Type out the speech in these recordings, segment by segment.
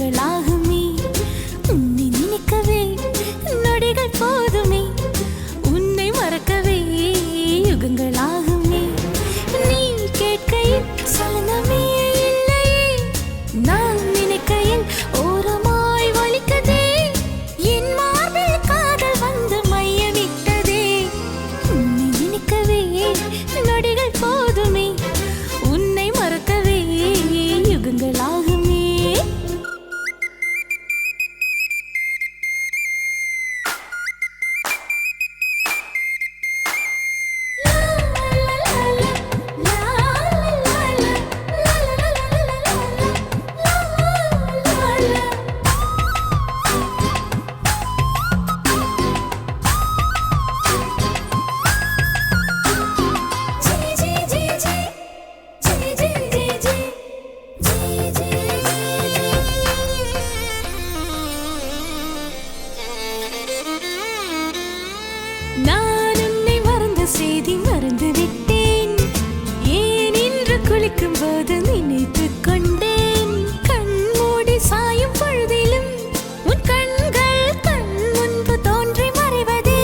யுகங்களாகுமே உன்னை நினைக்கவே நொடிகள் போதுமே உன்னை மறக்கவே யுகங்களாகுமே நீ கேட்கையில் சலனமே இல்லையே நான் நினைக்கையில் ஓரமாய் வலிக்கதே என் மார்பில் காதல் வந்து மையமிட்டதே உன்னை நினைக்கவே நொடிகள் போதுமே உன்னை மறக்கவே யுகங்களாகுமே நான் உன்னை மறந்த செய்தி மறந்து விட்டேன் ஏன் இன்று குளிக்கும் போது நினைத்துக் கொண்டேன் கண்மூடி சாயும் பொழுதிலும் உன் கண்கள் கண் முன்பு தோன்றி மறைவதே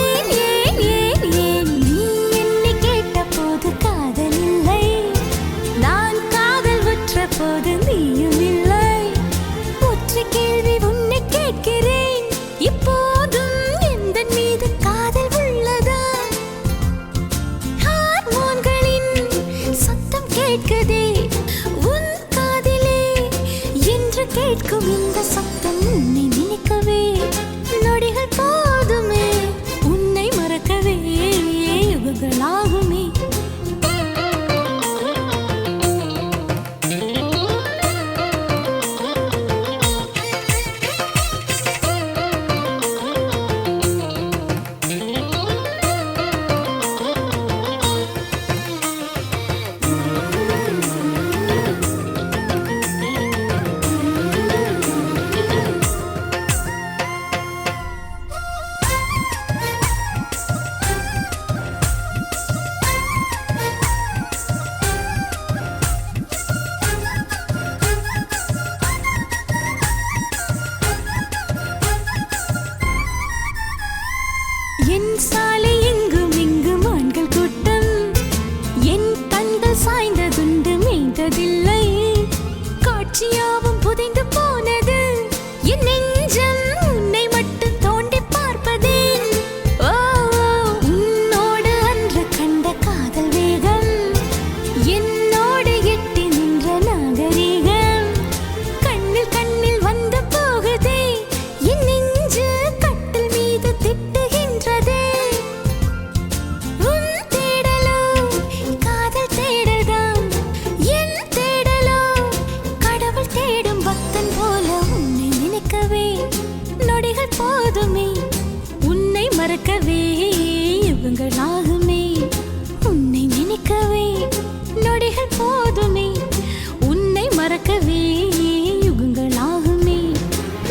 ஏன் ஏன் ஏன் நீ என்னை கேட்ட போது காதல் இல்லை நான் காதல் உற்ற போது நீயும் இல்லை ஒற்றை கேள்வி உன்னை கேட்கிறேன் இப்போதும் எந்த மீது காதல் உள்ளதா ஹார்மோன்களின் சத்தம் கேட்குதே உன் காதிலே என்று கேட்கும் இந்த சத்தம் உன்னை நினைக்கவே நொடிகள் போதுமே உன்னை மறக்கவே யுகங்களாகுமே என் சாலை எங்கும் எங்கும் ஆண்கள் கூட்டம் என் கண்கள் சாய்ந்ததுண்டு மேய்ந்ததில்லை காட்சியாவும் புதைந்து போனது என் நெஞ்சம் உன்னை மட்டும் தோண்டி பார்ப்பதேன் ஓ உன்னோடு அன்று கண்ட காதல் வேகம் என்னோடு எட்டி நின்ற நாகரீகம் கண்ணில் கண்ணில் வந்து போகுதே என் நெஞ்சு கட்டில் மீது திட்டுகின்றதே உன் தேடலோ காதல் தேடல்தான் என் தேடலோ கடவுள் தேடும் பக்தன் போல உன்னை நினைக்கவே நொடிகள் போதுமே உன்னை மறக்கவே யுகங்களாகுமே உன்னை நினைக்கவே நொடிகள் போதுமே உன்னை மறக்கவே யுகங்களாகுமே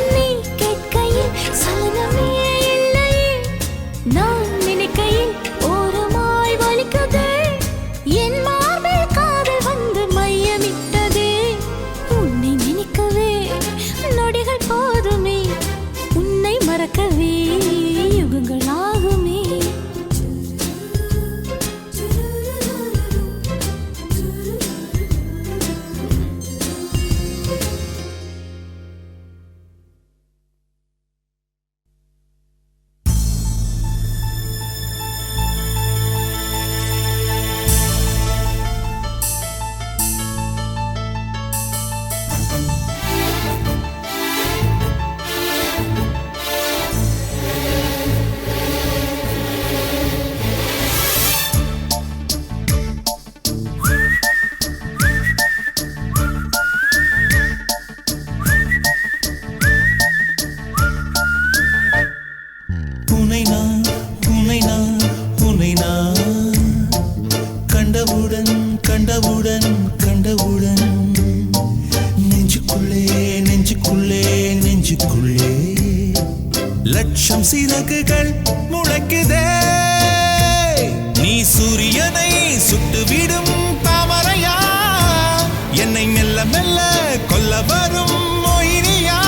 நீ கேட்கையில் சலனமே இல்லையே நான் நினைக்கையில் ஓரமாய் வலிக்கதே என் மார்பில் காதல் வந்து மையமிட்டதே உன்னை நினைக்கவே நொடிகள் போதுமே உன்னை மறக்கவே யுகங்களாகுமே லட்சம் சிறகுகள் முளைக்குதே. நீ சூரியனை சுட்டுவிடும் தாமரையா, என்னை மெல்ல மெல்ல கொல்ல வரும் மொயினியா.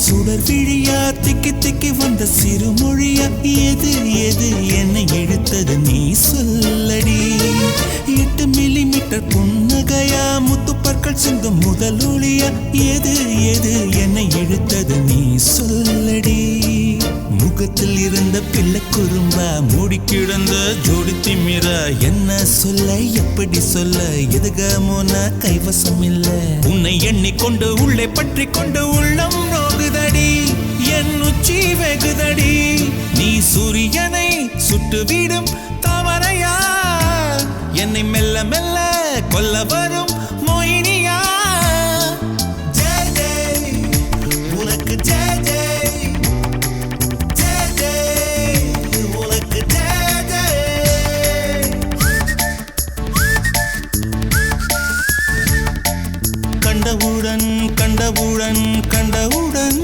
சுடர் விழியா திக்கி திக்கி வந்த சிறுமொழியா எது எது என்னை இழுத்தது நீ சொல்லடி 8 மில்லிமீட்டர் புன்னகையா முத்துப்பற்கள் சிந்தும் முதல் ஒளியா எது எது என்னை இழுத்தது நீ சொல்லடி முகத்தில் இருந்த பிள்ளை குறும்பா மூடி கிடந்த ஜோடி திமிரா என்ன சொல்ல எப்படி சொல்ல எதுகமோன கைவசம் இல்ல உன்னை எண்ணிக்கொண்டு உள்ளே பற்றி கொண்டு உள்ளம் நோகுதடி என் உச்சி வெகுதடி நீ சூரியனை சுட்டுவிடும் தாமரையா என்னை மெல்ல மெல்ல கொல்ல வரும் மோகினியா ஜெய் ஜெய் உனக்கு ஜெய் ஜெய் ஜெய் ஜெய் உனக்கு ஜெய் ஜெய் கண்டவுடன் கண்டவுடன் கண்டவுடன்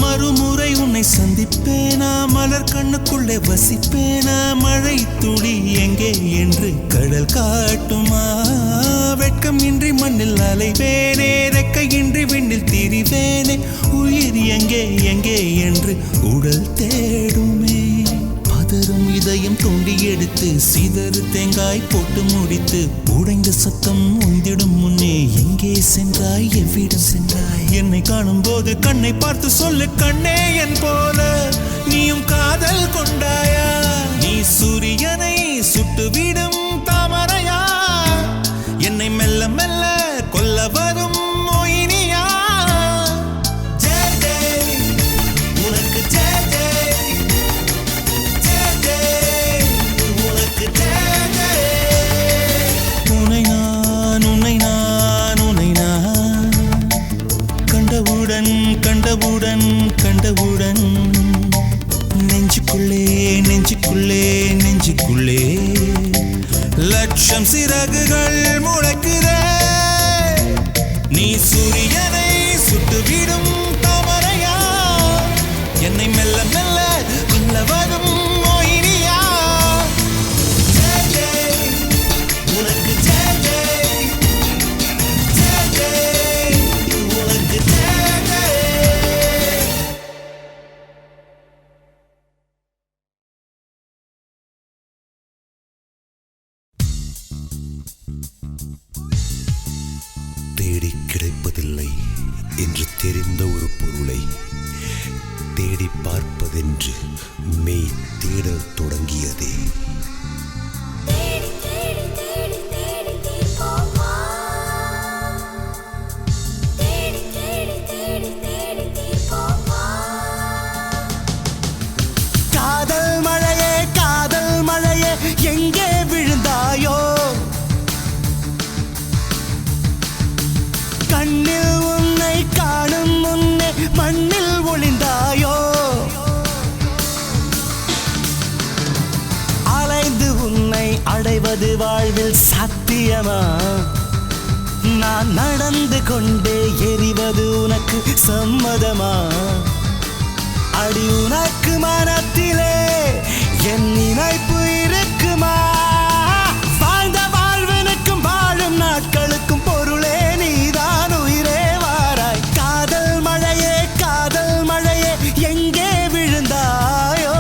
மறுமுறை உன்னை சந்திப்பேனா மலர் கண்ணுக்குள்ளே வசிப்பேனா மழை துளி எங்கே என்று கடல் காட்டுமா வெட்கம் இன்றி மண்ணில் அலைவேனே ரெக்கையின்றி விண்ணில் திரிவேனே உயிர் எங்கே எங்கே என்று உடல் தேடுமே பதறும் இதயம் தோண்டி எடுத்து சிதறு தேங்காய் போட்டு முடித்து உடைந்த சத்தம் உந்திடும் முன்னே எங்கே சென்றாய் எவ்விடம் சென்றாய் என்னை காணும் போது கண்ணை பார்த்து சொல்லு கண்ணே என் போல நீயும் காதல் கொண்டாயா நீ சூரியனை சுட்டுவிடும் தாமரையா என்னை மெல்ல மெல்ல கொல்ல வரும் மோகினியா ஜெய் ஜெய் உனக்கு ஜெய் ஜெய் ஜெய் ஜெய் உனக்கு ஜெய் ஜெய் உன்னை நான் உன்னை நான் உன்னை நான் கண்டவுடன் கண்டவுடன் கண்டவுடன் நெஞ்சுக்குள்ளே நெஞ்சுக்குள்ளே நெஞ்சுக்குள்ளே லட்சம் சிறகுகள் முளைக்குதே நீ சூரியனை சுட்டுவிடும் தாமரையா என்னை மெல்ல மெல்ல கொல்ல வரும் மோகினியா ஜெய் ஜெய் உனக்கு ஜெய் ஜெய் ஜெய் ஜெய் உனக்கு ஜெய் ஜெய் தேடி கிடைப்பதில்லை என்று தெரிந்த ஒரு பொருளை தேடி பார்ப்பதென்று மெய் தேடல் தொடங்கியதே. தேடி தேடி தேடி தேடி தீர்ப்போமா தேடி தேடி தேடி தேடி தீர்ப்போமா காதல் மழையே எங்கே விழுந்தாயோ கண்ணில் உன்னை காணும் முன்னே மண்ணில் ஒளிந்தாயோ அலைந்து உன்னை அடைவது வாழ்வில் சத்தியமா நான் நடந்து கொண்டே எரிவது உனக்கு சம்மதமா அடி உனக்கு மனத்திலே என் நினைப்பு இருக்குமா வாழ்ந்த வாழ்வனுக்கும் வாழும் நாட்களுக்கும் பொருளே நீதான் உயிரே வாராய் காதல் மழையே எங்கே விழுந்தாயோ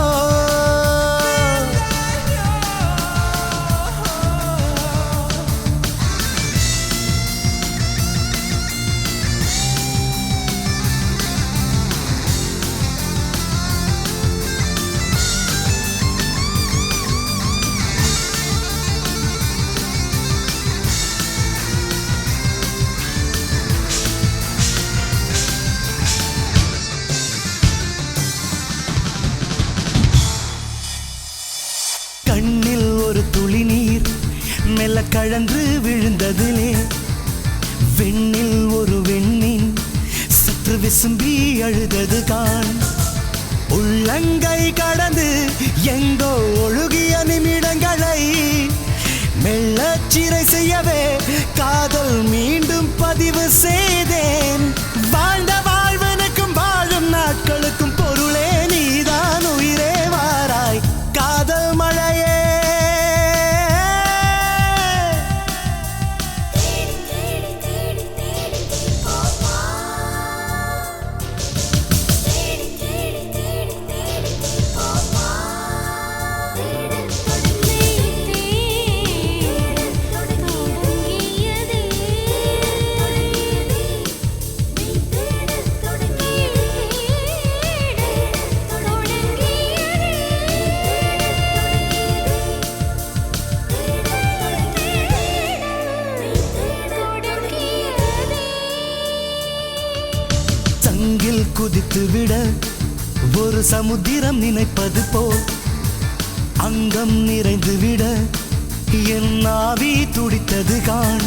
கண்ணில் ஒரு துளி நீர் மெல்ல கழன்று விழுந்ததிலே விண்ணில் ஒரு விண்ணின் சற்று விசும்பி அழுதது காண். உள்ளங்கை கடந்து எங்கோ ஒழுகிய நிமிடங்களை மெல்லச் சிறை செய்யவே காதல் மீண்டும் பதிவு செய்தேன். வாழ்ந்த வாழ்வனுக்கும் வாழும் நாட்களுக்கும் பொருளே நீதான் உயிரே வாராய் காதல் மழையே. சங்கில் குதித்து விட ஒரு சமுத்திரம் நினைப்பது போல் அங்கம் நிறைந்து விட என் ஆவி துடித்தது காண்.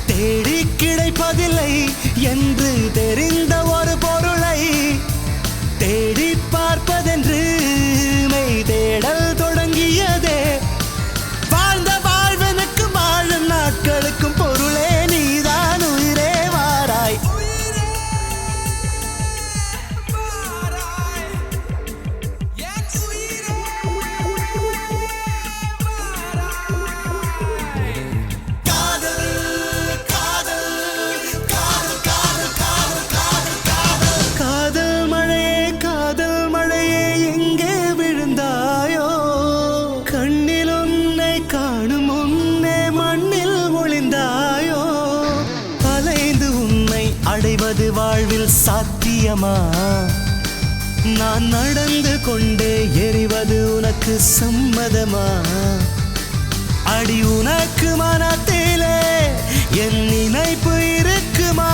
தேடி கிடைப்பதில்லை என்று தெரிந்த ஒரு பொருளை தேடி பார்ப்பதென்று மெய் தேடல் தொடங்கியதே. வாழ்ந்த வாழ்வனுக்கு வாழும் நாட்களுக்கும் பொருளே நீதான் உயிரே வாராய். அடைவது வாழ்வில் சாத்தியமா? நான் நடந்து கொண்டே எறிவது உனக்கு சம்மதமா? அடி உனக்கு மனத்திலே என் நினைப்பு இருக்குமா?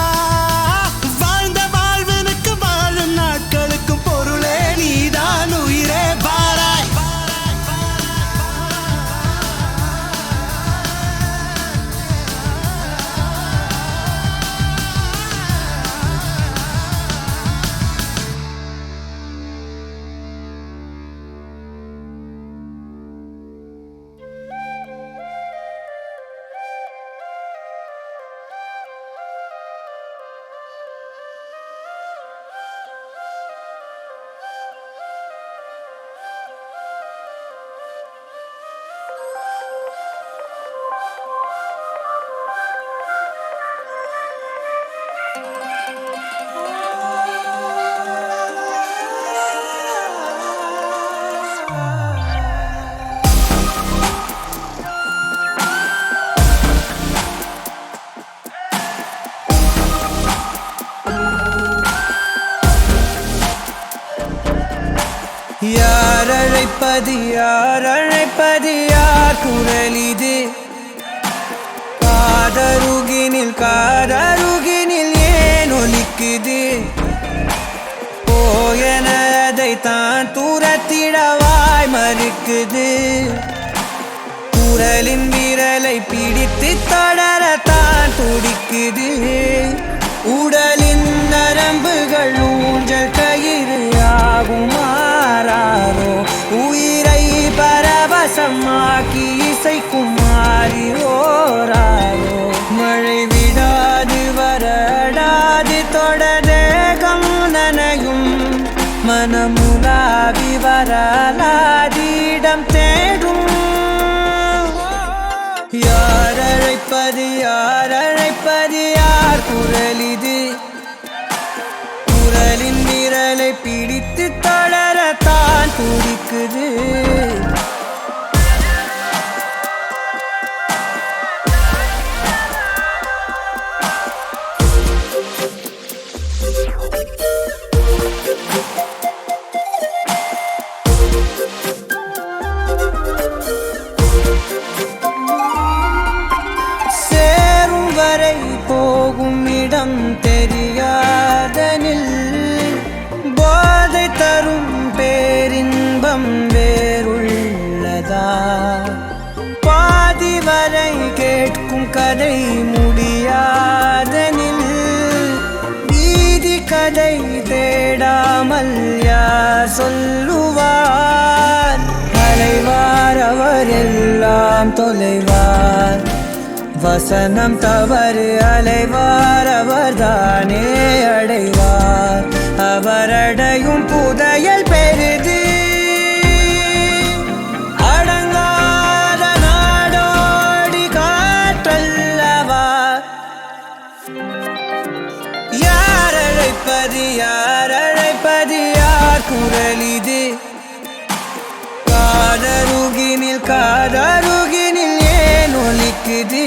வாழ்ந்த வாழ்வனுக்கு வாழும் நாட்களுக்கும் பொருளே நீதான் உயிரே வாராய். யார் அழைப்பது யார் அழைப்பது யார் குரல் இது? காதருகினில் ஏன் ஒலிக்குது? போயனதை தான் தூரத்திடவாய் மறுக்குது. குரலின் விரலை பிடித்து தொடரத்தான் துடிக்குது. உடலின் நரம்புகள் ஊஞ்சல் கயிறு ஆகுமாறாரோ உயிரை பரவசமாக்கி இசைக்கும் மாறி ஓராரோ. மழை விடாது வரடாது தொடரேகம் நனையும் மனமுலாவி வரலாதிடம் தேடும். யார் அழைப்பது யார் அழைப்பது யார் குரல் இது? குரலின் விரலை பிடித்து தொடரத்தான் துடிக்குது. சேரும் வரை போகும் இடம் தெரியாதனில் போதை தரும் பேரின்பம் வேறுள்ளதா? பாதி வரை கேட்கும் கதை முடியாது தேடியதை தேடாமல் யார் சொல்லுவார்? அலைவார் அவர் எல்லாம் தொலைவார், வசனம் தவறு அலைவார் அவர்தானே அடைவார். அவரடையும் புதையல் பெரிது, அடங்காத நாடோடி காற்றல்லவா. யார் அழைப்பது யார் அழைப்பது யார் குரல் இது? காதருகினில் காதருகினில் ஏன் ஒலிக்குது?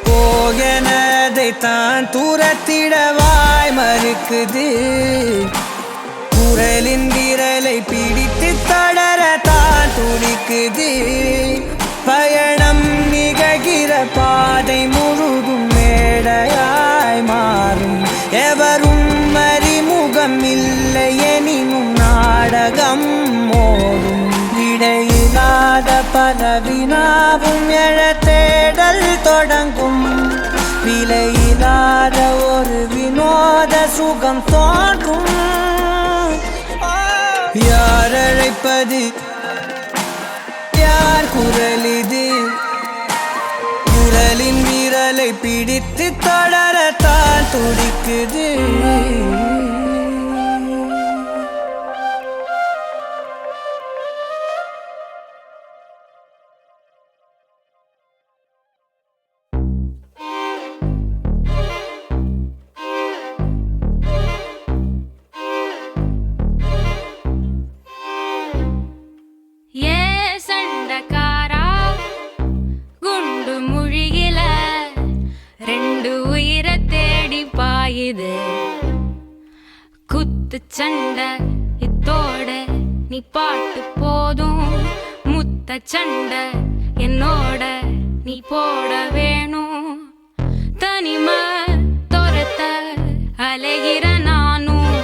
போகனதை தான் தூரத்திடவாய் மறுக்குது. குரலின் விரலை பிடித்து தொடர தான் துடிக்குது. பயணம் நிகழ்கிற பாதை முழுதும் மேடையாய் மாறும். எவரும் அறிமுகம் இல்லை எனினும் நாடகம் மோதும். இடையில்லாத பல வினாவும் எழ தேடல் தொடங்கும். விலையில்லாத ஒரு வினோத சுகம் தோன்றும். யார் அழைப்பது யார் குரல் இது? குரலின் விரலை பிடித்து தொடரத்தான் துடிக்குது. குத்து சண்டை இத்தோட நீ பாட்டு போதும். முத்த சண்டை என்னோட நீ போட வேணும். தனிமை துரத்த அலைகிற நானும்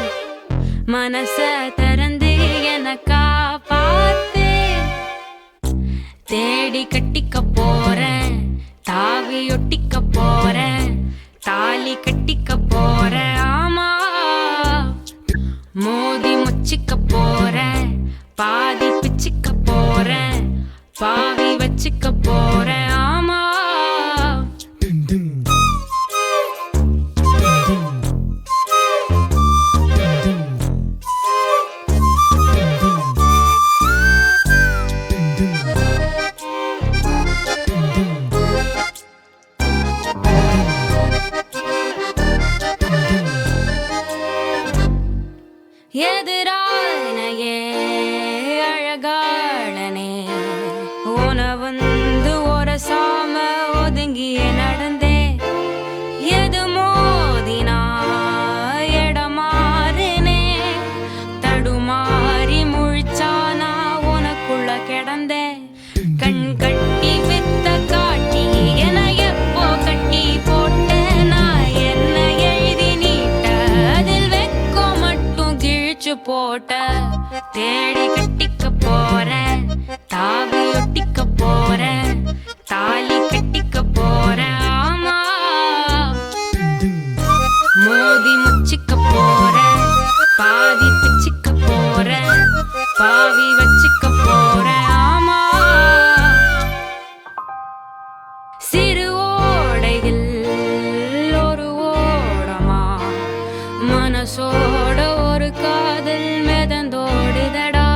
மனச திறந்து எனக்கா பார்த்து தேடி கட்டிக்க போறேன். தாவி ஒட்டிக்க போறேன், தாலி கட்டிக்க போறேன். ஆமா மோதி முச்சிக்க போறேன், பாதி பிச்சிக்க போறேன், பாவி வச்சுக்க போறேன். ஆமா எதிரானையே அழகாளனே உன வந்து ஒரு சாம ஒதுங்கிய நடந்தே. எது மோதினா எடமாறுனே தடுமாறி முழிச்சானா உனக்குள்ள கிடந்தே. கண் கட்டி வித்த காட்டி என எப்போ கட்டி போட்ட நான் என்ன எழுதி நீட்ட அதில் வெக்கோ மட்டும் கிழிச்சு போட்ட. தேடி கட்டிக்க போறேன், தாவி ஒட்டிக்க போறேன், தாலி கட்டிக்க போறேன். ஆமா மோதி முச்சிக்க போறேன், பாதி பிச்சிக்க போறேன், பாவி வச்சுக்க போறேன். ஆமா சிறு ஓடையில் ஒரு ஓடமா மனசோட ஒரு காதல் மிதந்தோடுதடா.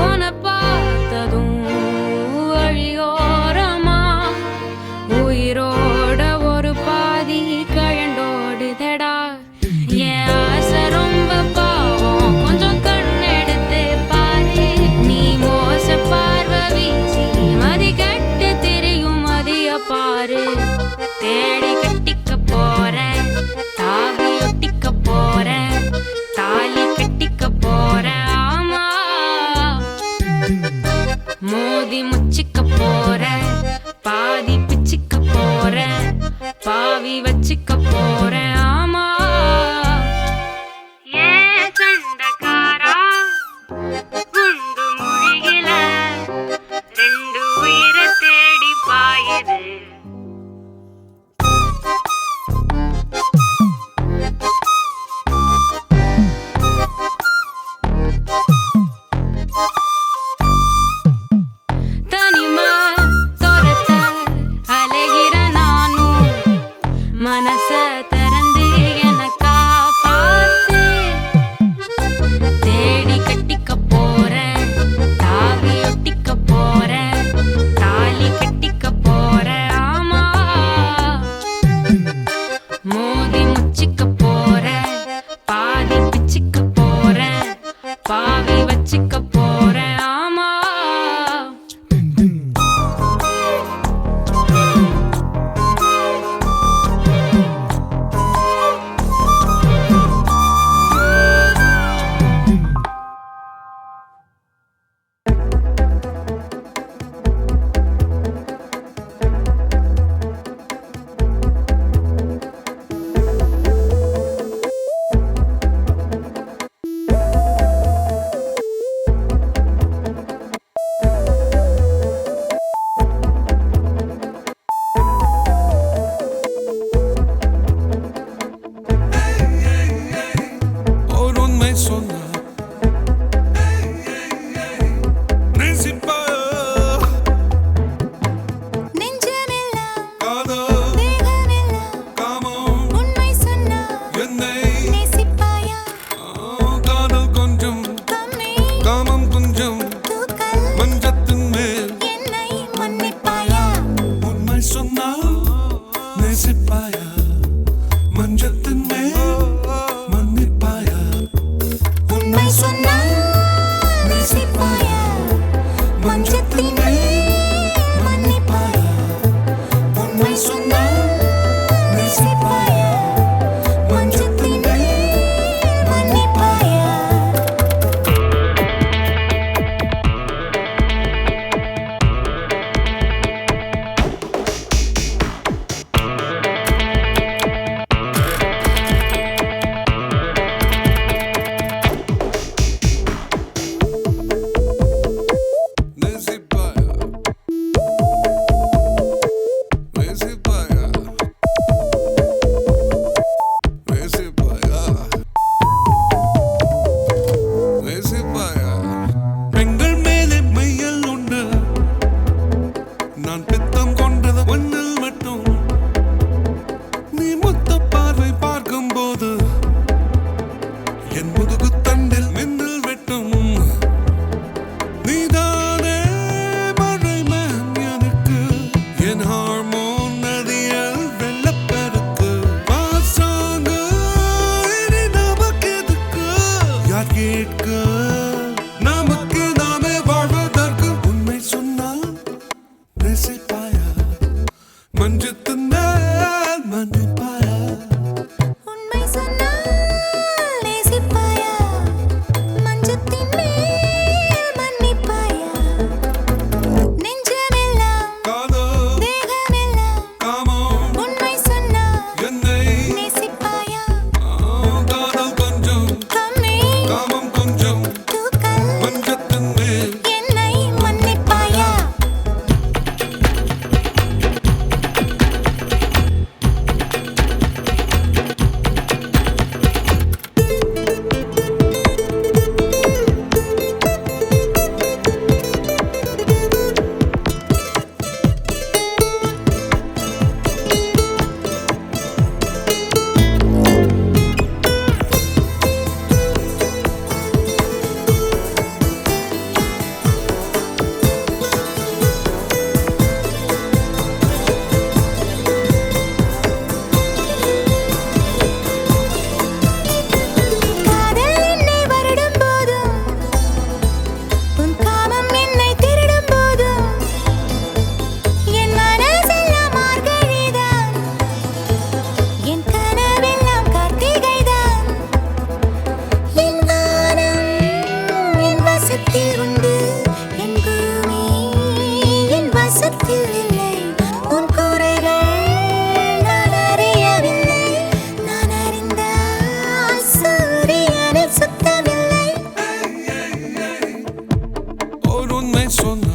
உன பார்த்ததும் வழியோரமா உயிரோட ஒரு பாதி கழண்டோடுதடா. என் ஆசை ரொம்ப பாவம், கொஞ்சம் கண்ணெடுத்து பாரு. நீ மோச பார்வை வீசி மதி கட்டு திரியும் மதிய பாரு. தேடி கட்டிக்க போறேன், தாவி ஒட்டிக்க போறேன், என்னை நேசிப்பாயா காதல் கொஞ்சம் கம்மி காமம் கொஞ்சம் தூக்கல் மஞ்சத்தின் மேல் என்னை மன்னிப்பாயா உண்மை சொன்னால் நேசிப்பாயா மஞ்சத்தின் மேல் மன்னிப்பாயா உண்மை சொன்னால் நேசிப்பாயா மஞ்சத்தின் மேல் மன்னிப்பாயா உண்மை சொன்னால் நேசிப்பாயா மஞ்சத்தின் மேல் மன்னிப்பாயா நேசிப்பாயா நேசிப்பாயா நேசிப்பாயா நேசிப்பாயா பெண்கள் மேலே மையல் உண்டு நான் பித்தம் கொண்டது ஒன்னில் மட்டும் நீ மொத்த பார்வை பார்க்கும்போது என் முதுகு தண்டில் மின்னல் வெட்டும் நீதானே மறைமேன் எனக்கு என் ஹார்மோன் நதியல் வெள்ளப்பெருக்கு பாசாங்க இனி நமக்கு எதுக்கு யார் கேட்க நமக்கு நாமே வாழ்வதற்கு உண்மை சொன்னால் நேசிப்பாயா மஞ்சத்தின் மேல் மன்னிப்பாயா உண்மை சொன்னால் நேசிப்பாயா மஞ்சத்தின் மேல் மன்னிப்பாயா நெஞ்சமெல்லாம் காதல் தேகமெல்லாம் காமம் உண்மை சொன்னால் என்னை நேசிப்பாயா காதல் கொஞ்சம் கம்மி காமம் கொஞ்சம் தூக்கல் மஞ்சத்தின் மேல் என்னை மன்னிப்பாயா காதல் என்னை வருடும் போதும் உன் காமம் என்னை திருடும் போதும் என் மனசெல்லாம் மார்கழிதான் என் கனவெல்லாம் கார்த்திகைதான் என் வானம் என் வசத்தில் உண்டு என் பூமி என் வசத்தில் இல்லை உன் குறைகள் நான் அறியவில்லை நான் அறிந்தால் சூரியனில் சுத்தவில்லை ஒரு உண்மை சொன்னால்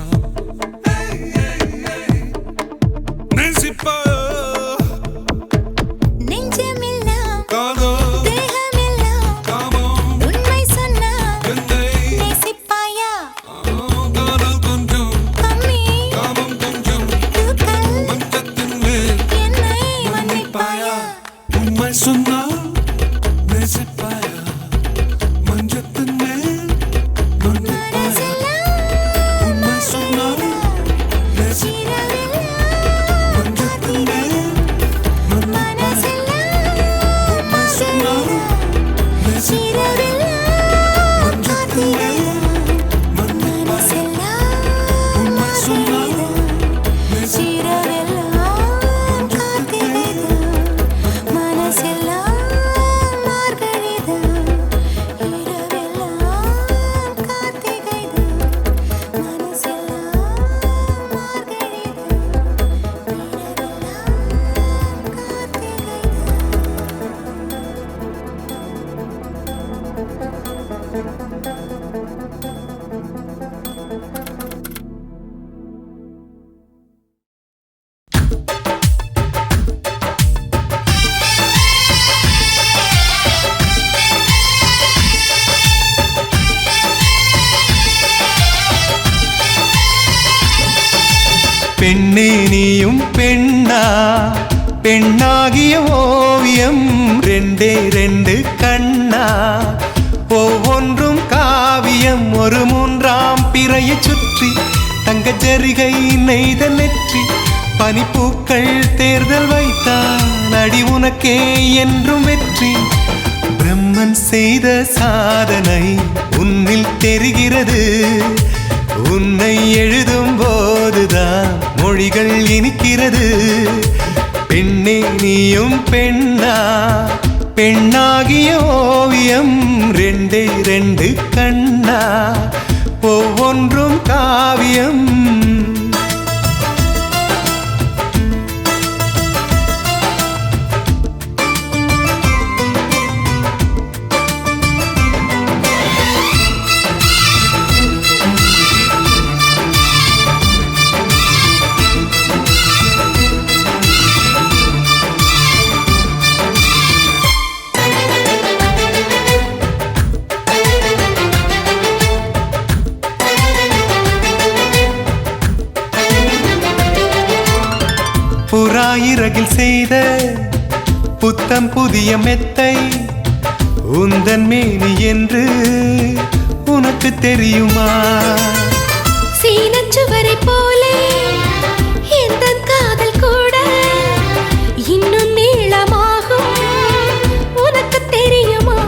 நேசிப்பாயா நெஞ்சமெல்லாம் காதல் தேகமெல்லாம் காமம் உண்மை சொன்னால் என்னை நேசிப்பாயா காதல் கொஞ்சம் கம்மி காமம் கொஞ்சம் தூக்கல் மஞ்சத்தின் மேல் என்னை மன்னிப்பாயா உண்மை சொன்னால் நேசிப்பாயா மஞ்சத்தின் மேல் மன்னிப்பாயா உண்மை சொன்னால் நேசிப்பாயா மஞ்சத்தின் மேல் மன்னிப்பாயா உண்மை சொன்னால் நேசிப்பாயா மஞ்சத்தின் மேல் மன்னிப்பாயா உண்மை சொன்னால் நேசிப்பாயா பெண்ணே நீயும் பெண்ணா பெண்ணாகிய ஓவியம் ரெண்டே ரெண்டு கண்ணா ஒவ்வொன்றும் காவியம் ஒரு மூன்றாம் பிறையை சுற்றி தங்க ஜரிகை நெய்த நெற்றி பனிப்பூக்கள் தேர்தல் வைத்தான் அடி உனக்கே என்றும் வெற்றி பிரம்மன் செய்த சாதனை உன்னில் தெரிகிறது உன்னை எழுதும் போதுதான் மொழிகள் இனிக்கிறது பெண்ணே நீயும் பெண்ணா பெண்ணாகிய ஓவியம் ரெண்டே ரெண்டு கண்ணா ஒவ்வொன்றும் காவியம் புறாயிரகில் செய்த புத்தம் புதிய மெத்தை உந்தன் மேனி என்று உனக்கு தெரியுமா சீனச்சுவரை போலே எந்த காதல் கூட இன்னும் நீளமாகும் உனக்கு தெரியுமா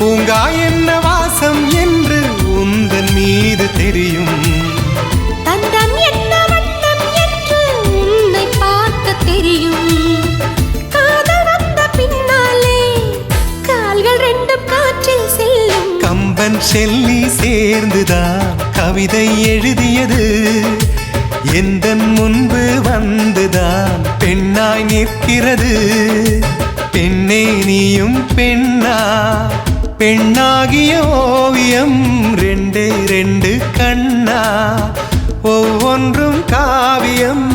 பூங்கா என்ன வாசம் என்று உந்தன் மீது தெரியும் தந்தம் என்ன வண்ணம் என்று உன்னை பார்க்க தெரியும் காதல் வந்த பின்னாலே கால்கள் ரெண்டும் காற்றில் செல்லும் கம்பன் செல்லி சேர்ந்துதான் கவிதை எழுதியது எந்தன் முன்பு வந்துதான் பெண்ணாய் நிற்கிறது பெண்ணே நீயும் பெண்ணா பெண்ணாகிய ஓவியம் ரெண்டே ரெண்டு கண்ணா ஒவ்வொன்றும் காவியம்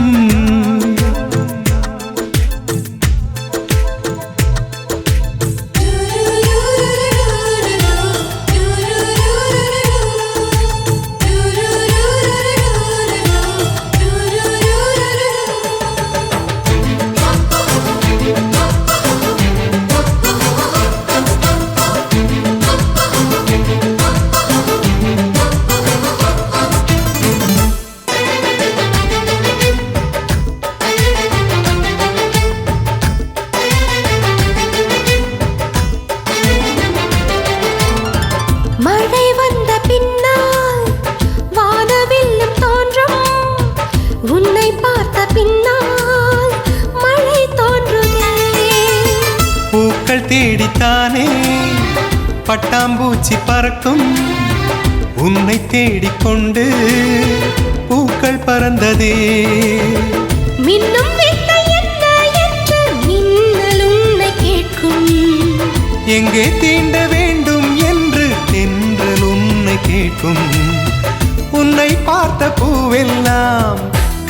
மழை வந்த பின்னால் வானவில்லும் தோன்றும் உன்னை பார்த்த பின்னால் மழை தோன்றுதே பூக்கள் தேடித்தானே பட்டாம்பூச்சி பறக்கும் உன்னை தேடிக்கொண்டு பூக்கள் பறந்ததே மின்னும் வித்தை என்ன என்று மின்னல் உன்னை கேட்கும் எங்கே தீண்ட வேண்டும் என்று தென்றல் உன்னை கேட்கும் உன்னை பார்த்த பூவெல்லாம்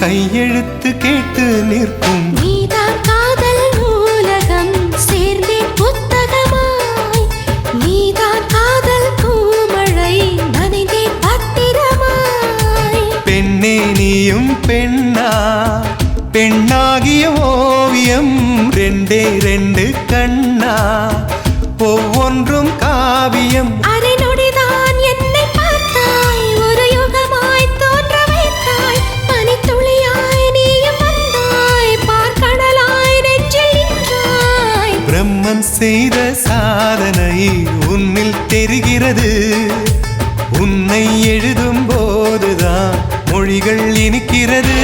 கையெழுத்து கேட்டு நிற்கும் நீதான் காதல் நூலகம் சேர்ந்தே புத்தகமாய் நீதான் காதல் பூமழை நனைந்தே பத்திரமாய் பெண்ணே நீயும் பெண்ணா பெண்ணாகிய ஓவியம் ரெண்டே ரெண்டு கண்ணா ஒவ்வொன்றும் காவியம் அரை நொடிதான் என்னை பார்த்தாய் ஒரு யுகமாய் தோன்ற வைத்தாய் பனித்துளியாய் நீயும் வந்தாய் பார்க்கடலாய் நெஞ்சில் நின்றாய் பிரம்மன் செய்த சாதனை உன்னில் தெரிகிறது உன்னை எழுதும் போதுதான் மொழிகள் இனிக்கிறது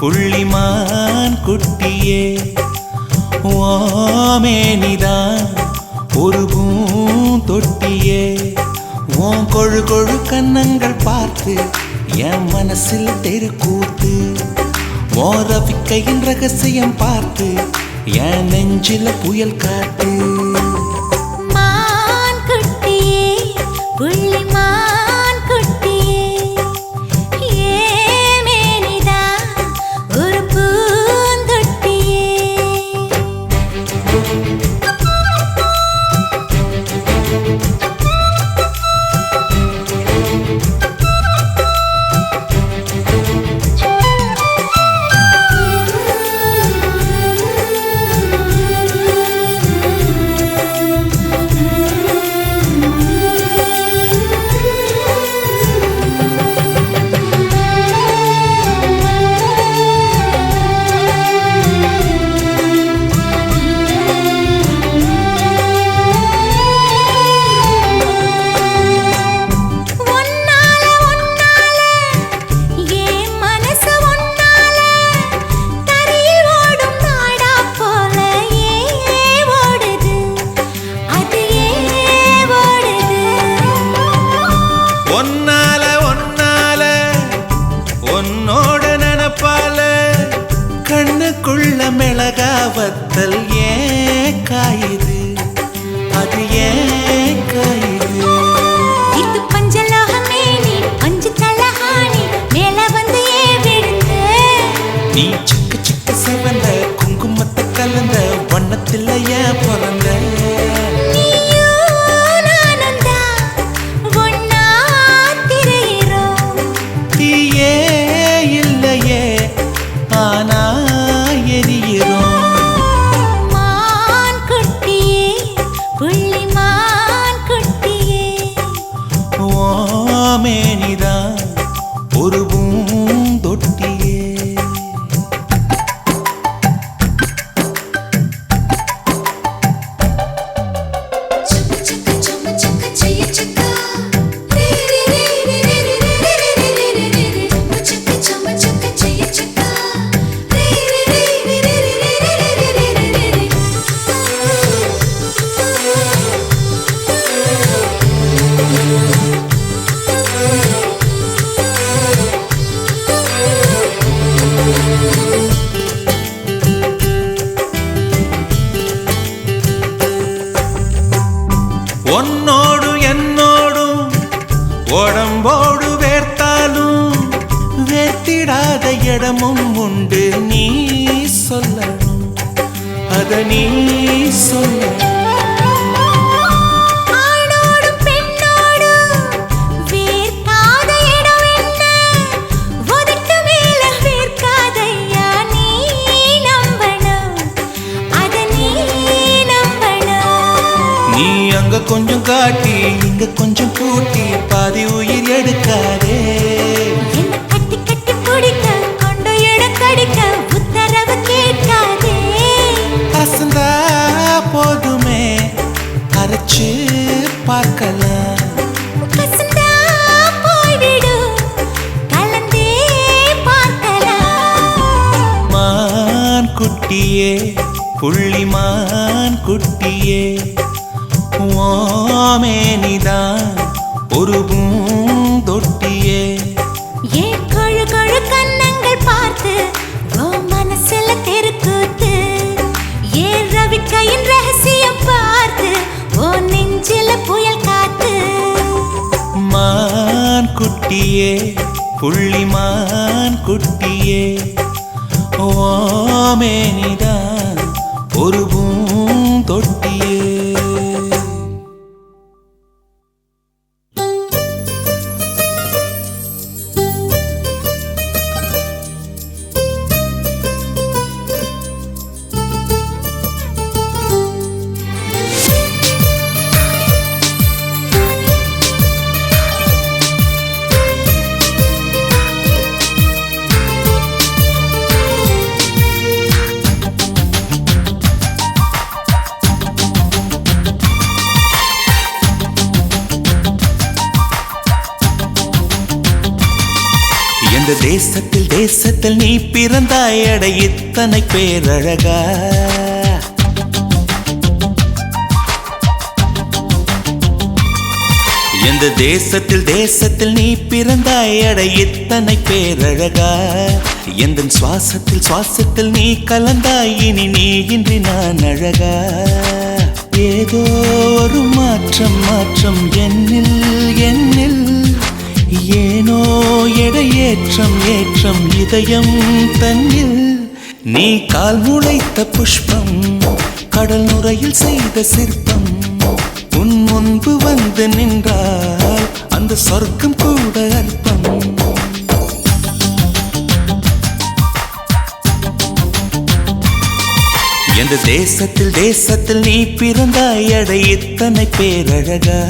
புள்ளிமான் குட்டியே ஓமேனிதான் ஒரு பூந்தொட்டியே உன் கொழு கொழு கன்னங்கள் பார்த்து என் மனசில் தெருக்கூத்து உன் ரவிக்கையின் ரகசியம் பார்த்து என் நெஞ்சில புயல் காத்து மான் குட்டியே புள்ளிமான் குட்டியே ஏமேனிதா ஒரு பூந்தொட்டியே மிளகாவத்தல் ஏன் காயுது அது ஏன் காயுது இது பஞ்சலோகமே நீ பஞ்சு தலஹானி மேல வந்து ஏன் விழுந்து நீ சிக்கு சிக்கு சிவந்த குங்குமத்தை கலந்த வண்ணத்தில் ஏன் பிறந்த தீயே இல்லையே ஆனா மேனிதான் ஒரு பூந்தொட்டியே உன்னோடு என்னோடும் உடம்போடு வேர்த்தாலும் வேர்த்திடாத இடமும் உண்டு நீ சொல்லணும் அத நீ சொல்ல அங்க கொஞ்சம் காட்டி இங்க கொஞ்சம் கூட்டி பாதி உயிர் எடுக்காதே என்ன கட்டி கட்டி பிடிக்க கொண்டு எடுக்கடிக்க உத்தரவு கேட்காதே அசந்தா போதுமே அரைச்சு பார்க்கலாம் கசந்தா போய்விடு கலந்தே பார்க்கலாம் மான் குட்டியே புள்ளிமான் குட்டியே ஓமேனிதான் ஒரு பூந்தொட்டியே ஏன் கொழு கொழு கன்னங்கள் பார்த்து ஓ மனசுல தெருக்கூத்து ஏன் ரவிக்கையின் ரகசியம் பார்த்து ஓ நெஞ்சில புயல் காத்து மான் குட்டியே புள்ளிமான் குட்டியே ஓமேனிதான் ஒரு பூந்தொட்டியே இந்த தேசத்தில் தேசத்தில் நீ பிறந்தாய் அட இத்தனை பேரழகா இந்த தேசத்தில் தேசத்தில் நீ பிறந்தாய் அட இத்தனை பேரழகா எந்த சுவாசத்தில் சுவாசத்தில் நீ கலந்தாய் இனி நீ இன்றி நான் அழகா ஏதோ ஒரு மாற்றம் மாற்றம் என்னில் என்னில் ஏனோ எடை ஏற்றம் ஏற்றம் இதயம் தன்னில் நீ கால் முளைத்த புஷ்பம் கடல் நுரையில் செய்த சிற்பம் உன் முன்பு வந்து நின்றால் அந்த சொர்க்கம் கூட அற்பம் எந்த தேசத்தில் தேசத்தில் நீ பிறந்தாய் அட இத்தனை பேரழகா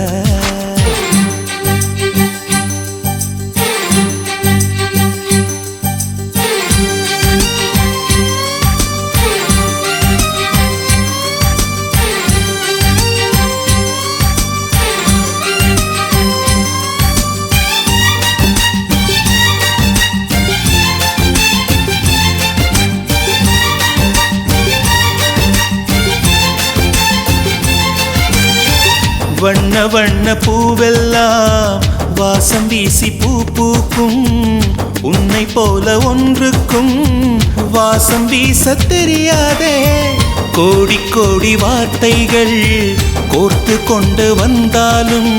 வண்ண வண்ண பூவெல்லாம் வாசம் வீசி பூ பூக்கும் உன்னை போல ஒன்றுக்கும் வாசம் வீச தெரியாதே கோடி கோடி வார்த்தைகள் கோர்த்து கொண்டு வந்தாலும்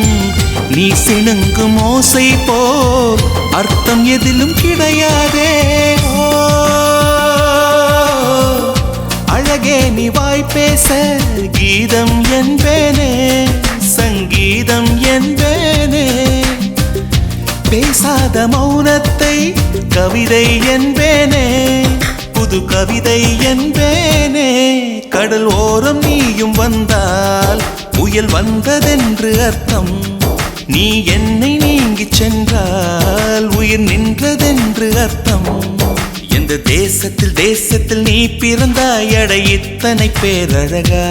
நீ சிணுங்கும் ஓசை போல் அர்த்தம் எதிலும் கிடையாதே அழகே நீ வாய் பேச கீதம் என்பேனே சங்கீதம் என்பேனே பேசாத மௌனத்தை கவிதை என்பேனே புது கவிதை என்பேனே கடல் ஓரம் நீயும் வந்தால் புயல் வந்ததென்று அர்த்தம் நீ என்னை நீங்கிச் சென்றால் உயிர் நின்றதென்று அர்த்தம் எந்த தேசத்தில் தேசத்தில் நீ பிறந்தாய் அட இத்தனை பேரழகா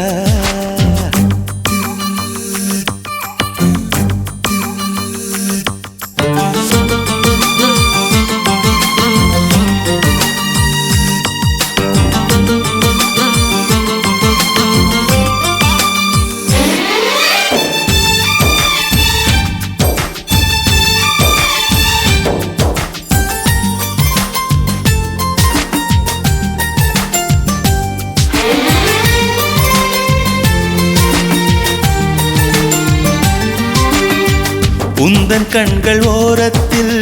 உந்தன் கண்கள் ஓரத்தில்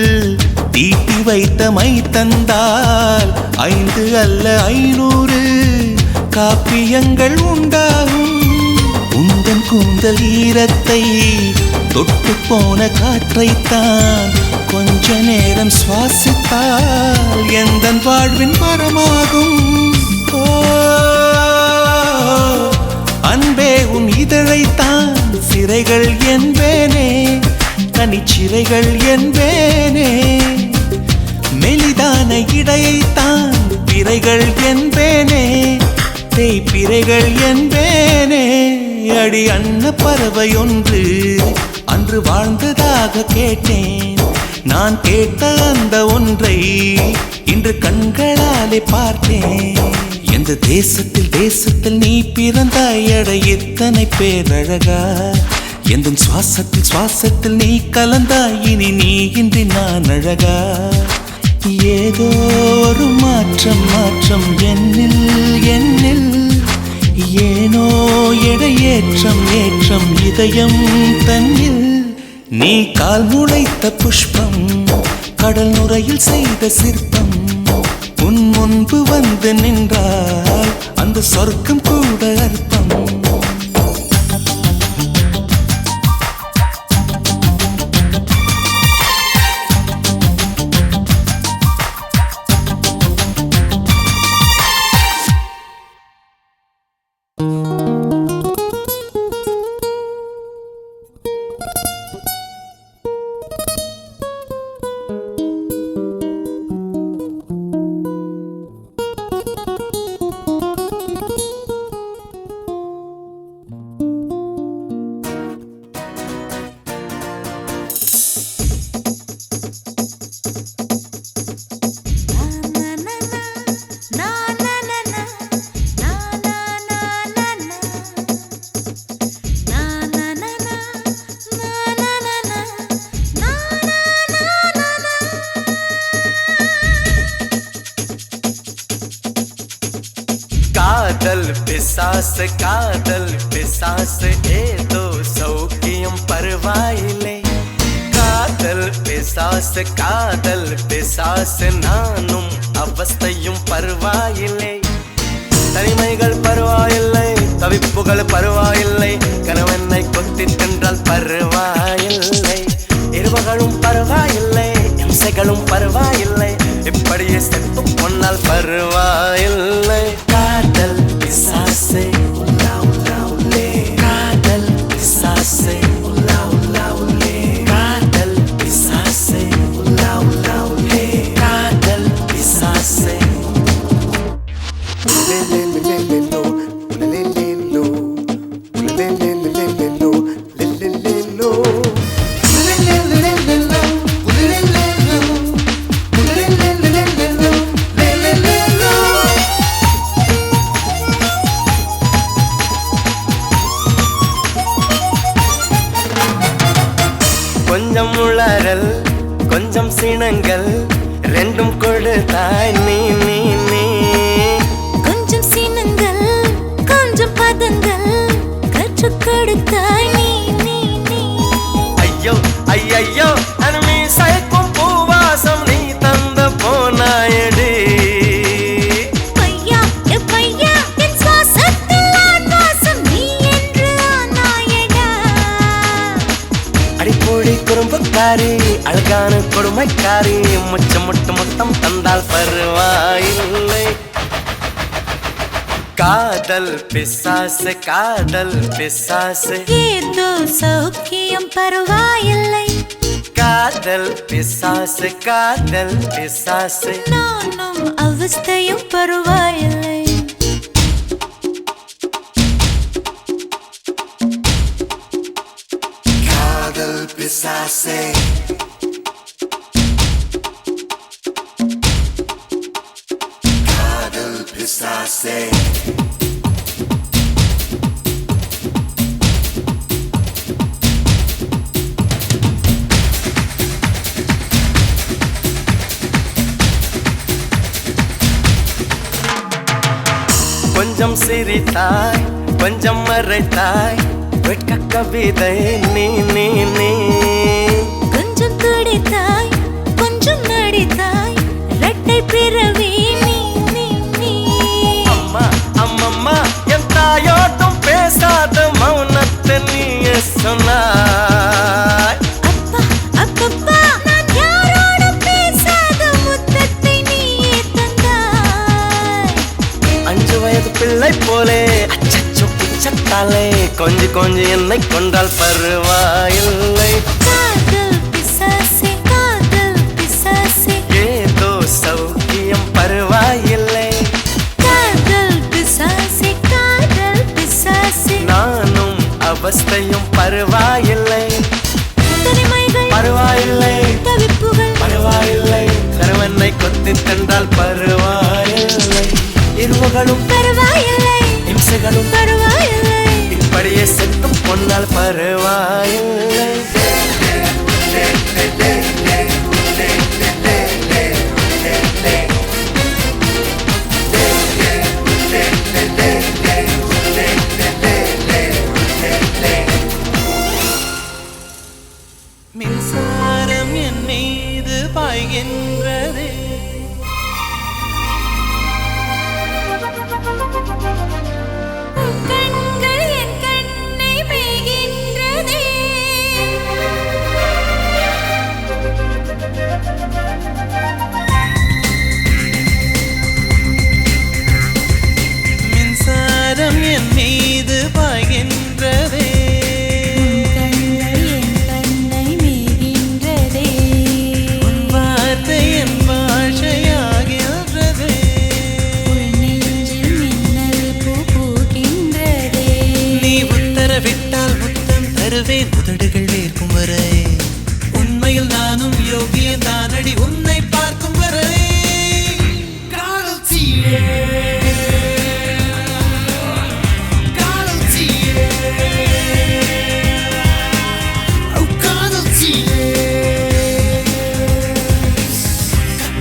தீட்டி வைத்த மை தந்தால் 5 அல்ல 500 காப்பியங்கள் உண்டாகும் உந்தன் கூந்தல் ஈரத்தை தொட்டு போன காற்றைத்தான் கொஞ்ச நேரம் சுவாசித்தால் எந்தன் வாழ்வின் மரமாகும் அன்பே உன் இதழைத்தான் சிறைகள் என்பேனே கனிச்சிறைகள் என்பேனே மெலிதான இடையைத்தான் பிறைகள் என்பேனே தேய்பிறைகள் என்பேனே அடி அன்ன பறவை ஒன்று அன்று வாழ்ந்ததாக கேட்டேன் நான் கேட்ட அந்த ஒன்றை இன்று கண்களாலே பார்த்தேன் எந்த தேசத்தில் தேசத்தில் நீ பிறந்தாய் அட இத்தனை பேரழகா எந்த சுவாசத்தில் சுவாசத்தில் நீ கலந்தாய் இனி நீ இன்றி நான் அழகா ஏதோ ஒரு மாற்றம் மாற்றம் என்னில் என்னில் ஏனோ எடை ஏற்றம் ஏற்றம் இதயம் தன்னில் நீ கால் முளைத்த புஷ்பம் கடல் நுரையில் செய்த சிற்பம் உன் முன்பு வந்து நின்றால் அந்த சொர்க்கம் கூட அற்பம் பிசாசு காதல் பிசாசு ஏதோ சௌக்கியம் பரவாயில்லை காதல் பிசாசு நானும் அவஸ்தையும் பரவாயில்லை தனிமைகள் பரவாயில்லை தவிப்புகள் பரவாயில்லை கணவனை கொத்தி தின்றால் பரவாயில்லை இருவகளும் பரவாயில்லை இம்சைகளும் பரவாயில்லை இப்படியே செத்து பொன்னால் பரவாயில்லை காதல் பிசாசு உலா உலா உலே காதல் பிசாசு உலா உலா உலே காதல் பிசாசு உலா உலா உலே காதல் பிசாசு கொஞ்சம் உளறல் கொஞ்சம் சினங்கள் ரெண்டும் கொடுத்தாய் நீ நீ நீ கொஞ்சம் சினங்கள் கொஞ்சம் பதங்கள் கற்றுக் கொடுத்தாய் நீ நீ நீ ஐயோ ஐயோ அனுமி சயக்கும் பூவாசம் நீ தந்த போனாயடி பையா பையா என் சுவாசத்தில் ஆன்வாசம் நீ என்று ஆனாயடா அடிப்பொடி குறும்புக்காரி அழகான கொடுமைக்காரி முச்சம் முட்டு முத்தம் தந்தால் பரவாயில்லை காதல் பிசாசு ஏதோ சௌக்கியம் பரவாயில்லை காதல் பிசாசு நானும் அவஸ்தையும் பரவாயில்லை காதல் பிசாசே காதல் பிசாசே கொஞ்சம் சிரித்தாய் கொஞ்சம் மறைத்தாய் வெட்க கவிதை நீ நீ நீ கொஞ்சம் துடித்தாய் கொஞ்சம் நடித்தாய் இரட்டை பிறவி நீ நீ நீ அம்மா அம்மம்மா என் தாயோட்டும் பேசாத மௌனத்தை நீயே சொன்னாய் அப்பா அப்பப்பா நான் யாரோடும் பேசாத முத்தத்தை நீயே தந்தாய் 5 வயது பிள்ளை போலே அச்சச்சோ பிச்சத்தாலே கொஞ்சி என்னை கொண்டால் பரவாயில்லை காதல் பிசாசே ஏதோ சௌக்கியம் பரவாயில்லை காதல் பிசாசே நானும் அவஸ்தையும் பரவாயில்லை தனிமைகள் பரவாயில்லை தவிப்புகள் பரவாயில்லை கணவனை கொத்தி தந்தால் பரவாயில்லை இருவகளும் பரவாயில்லை இம்சைகளும் பரவாயில்லை இப்படியே செத்தும் பொன்னால் பரவாயில்லை மின்சாரம் என் மீது பாய்கின்றதே கண்கள் என் கண்ணை மேய்கின்றதே மின்சாரம் என் மீது பாய்கின்றதே கண்ணை மேய்கின்றதே வார்த்தை என் பாஷையாகின்றதே நெஞ்சில் மின்னல் பூக்கின்றதே நீ உத்தரவிட்டால் முத்தம் தருவேன் உதடுகள் வேர்க்கும் வரை உண்மையில் நானும் யோகியன் தானடி உன்னை பார்க்கும் வரை காதல் தீயே காதல் தீயே காதல் தீயே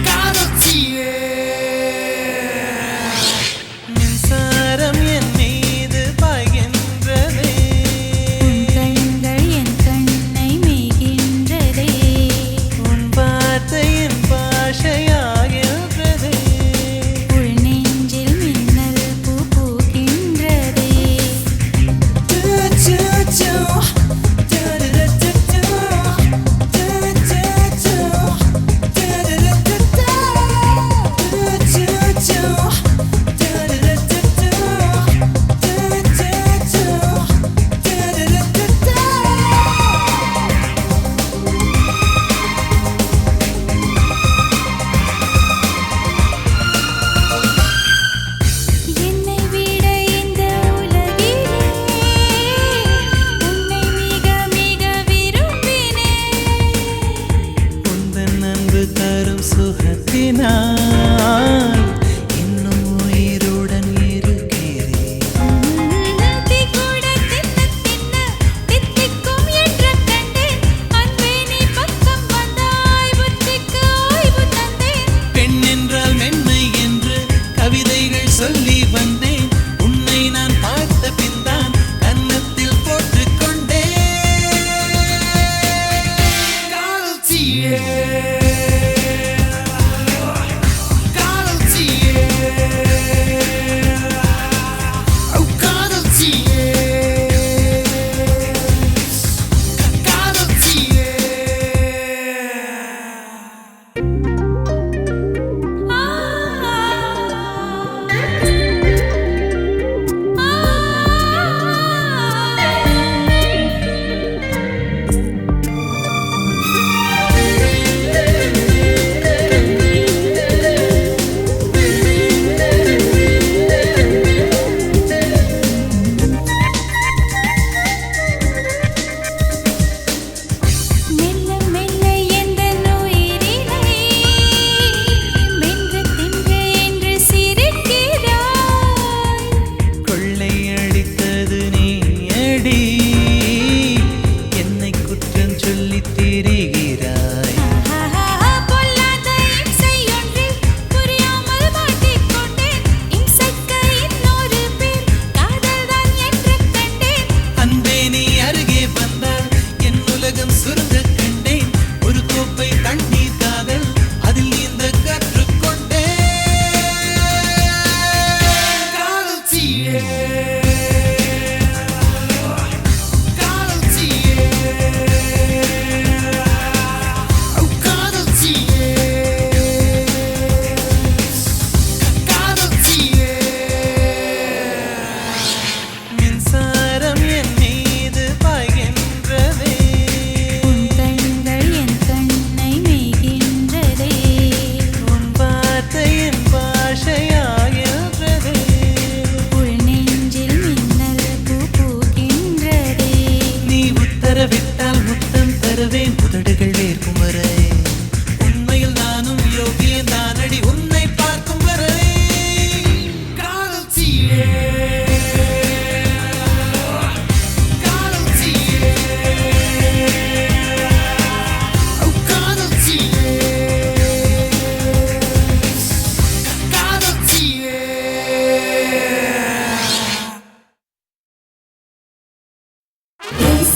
காதல் தீயே மின்சாரம் என் மீது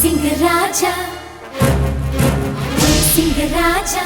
சிங்கராஜா சிங்கராஜா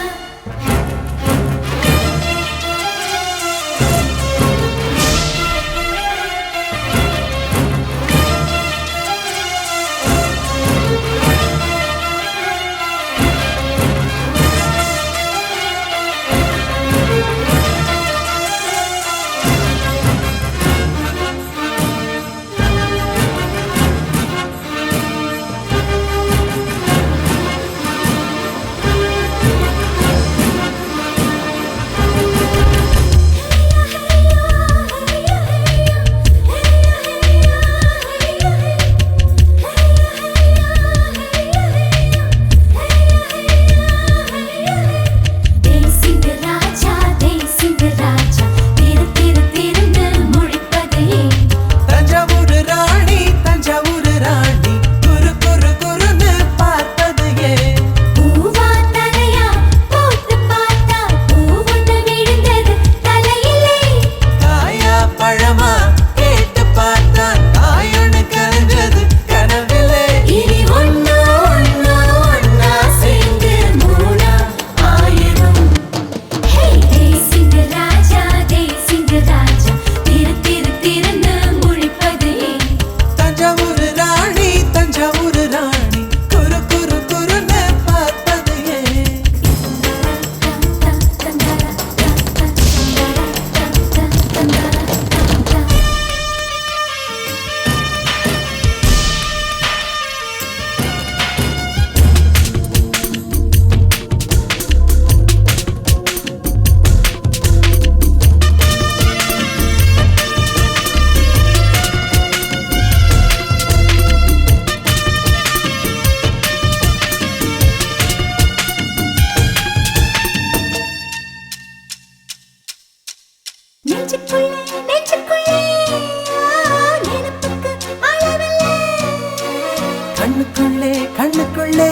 கண்ணுக்குள்ளே கண்ணுக்குள்ளே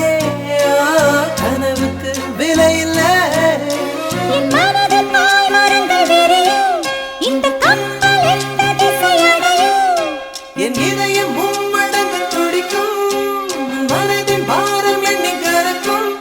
கனவுக்கு விலை இல்லை என் மனதில் பாய் மரங்கள் விரியும் இந்த கப்பல் எந்த திசையடையும் என் இதயம் மும்மடங்கு துடிக்கும் மனதின் பாரம் எண்ணி கறக்கும்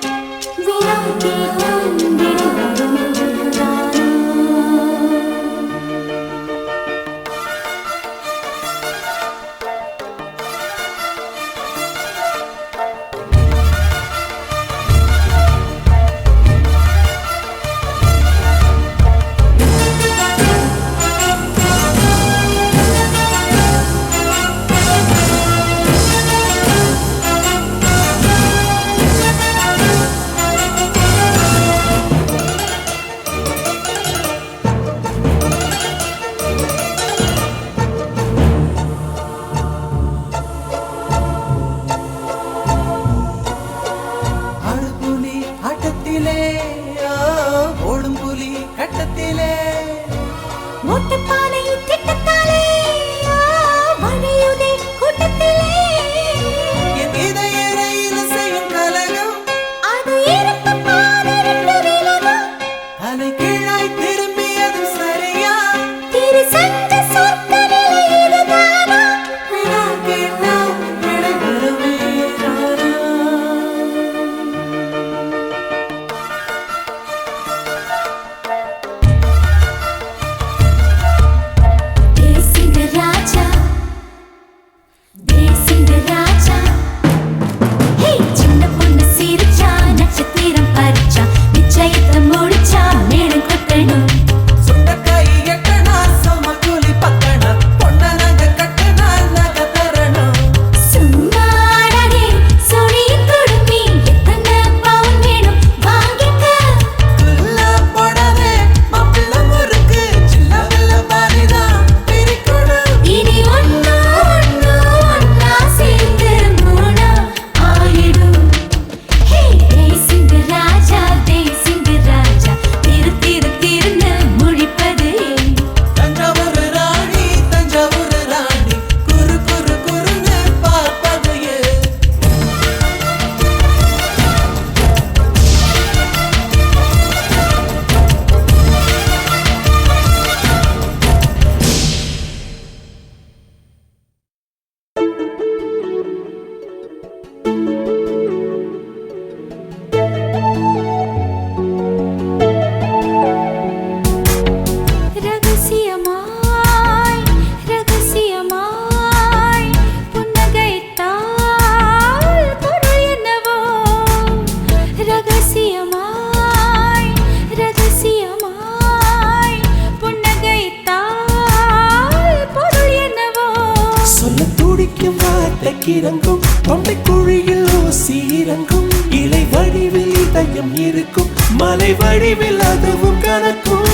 துடிக்கும் வார்த்தைக்கு இறங்கும் தொண்டை குழியில் ஊசி இறங்கும் இலை வடிவில் இதயம் இருக்கும் மலை வடிவில் அதுவும் கணக்கும்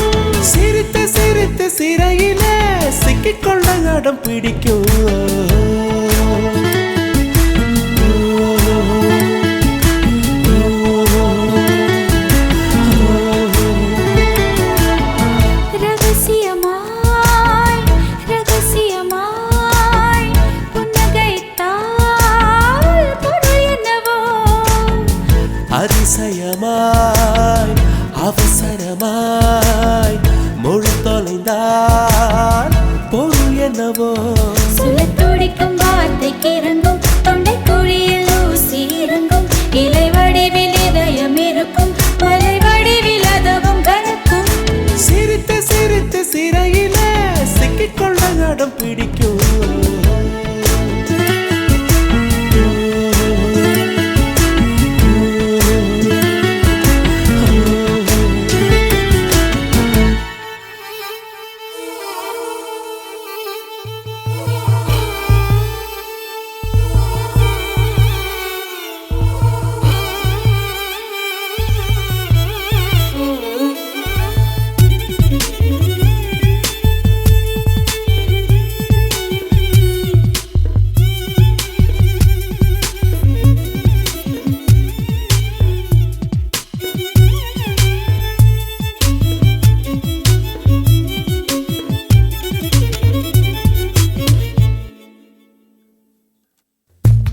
சிரித்து சிரித்து சிறையில சிக்கிக்கொள்ள அடம் பிடிக்கும் ரகசியமாய் ரகசியமாய் புன்னகைத்தால் பொருள் என்னவோ அதிசயமாய் அவசரமாய் மொழி தொலைந்தால் பொருள் என்னவோ சொல்லத் துடிக்கும் வார்த்தைக்கு இறங்கும் தொண்டை குழியில் ஊசி இறங்கும் இலை வடிவில் இதயம் இருக்கும் மலை வடிவில் அதுவும் கணக்கும் சிரித்து சிரித்து சிறையில சிக்கிக்கொள்ள அடம் பிடிக்கும்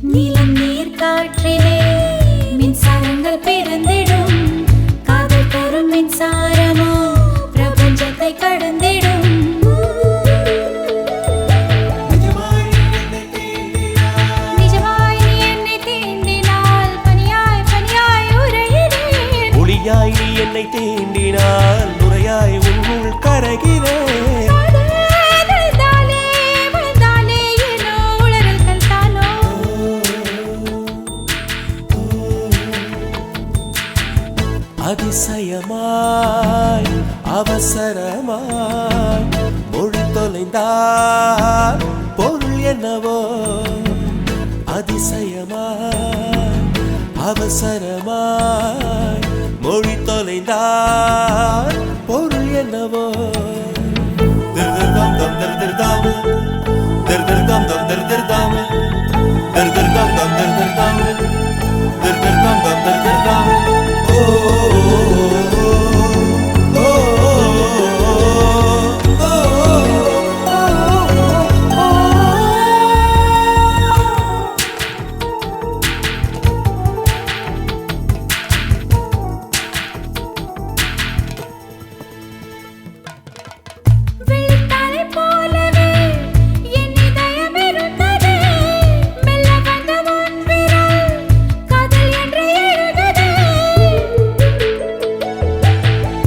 நிலம் நீர் காற்றிலே மின்சாரங்கள் பிறந்திடும் காதல் தரும் மின்சாரமோ பிரபஞ்சத்தை கடந்திடும் நிஜமாய் நீ என்னை தீண்டினால் பனியாய் பனியாய் உறைகிறேன் ஒளியாய் நீ என்னை தீண்டினால் நுரையாய் உன்னுள் கரைகிறேன் அதிசயமாய் அவசரமாய் மொழி தொலைந்தால் பொருள் என்னவோ அதிசயமாய் அவசரமாய் மொழி தொலைந்தால் பொருள் என்னவோ திருதிர்தாம் தம் திருதிர்தாம் திருதிர்தாம் தம் திருதிர்தாம் திருதிர்தாம் தம் திருதிர்தாம் திருதிர்தாம் தம் திருதிர்தாம் வெள்ளித்தாரை போலவே என் இதயம் இருந்தது மெல்ல வந்த உன் விரல் காதல் என்று எழுதது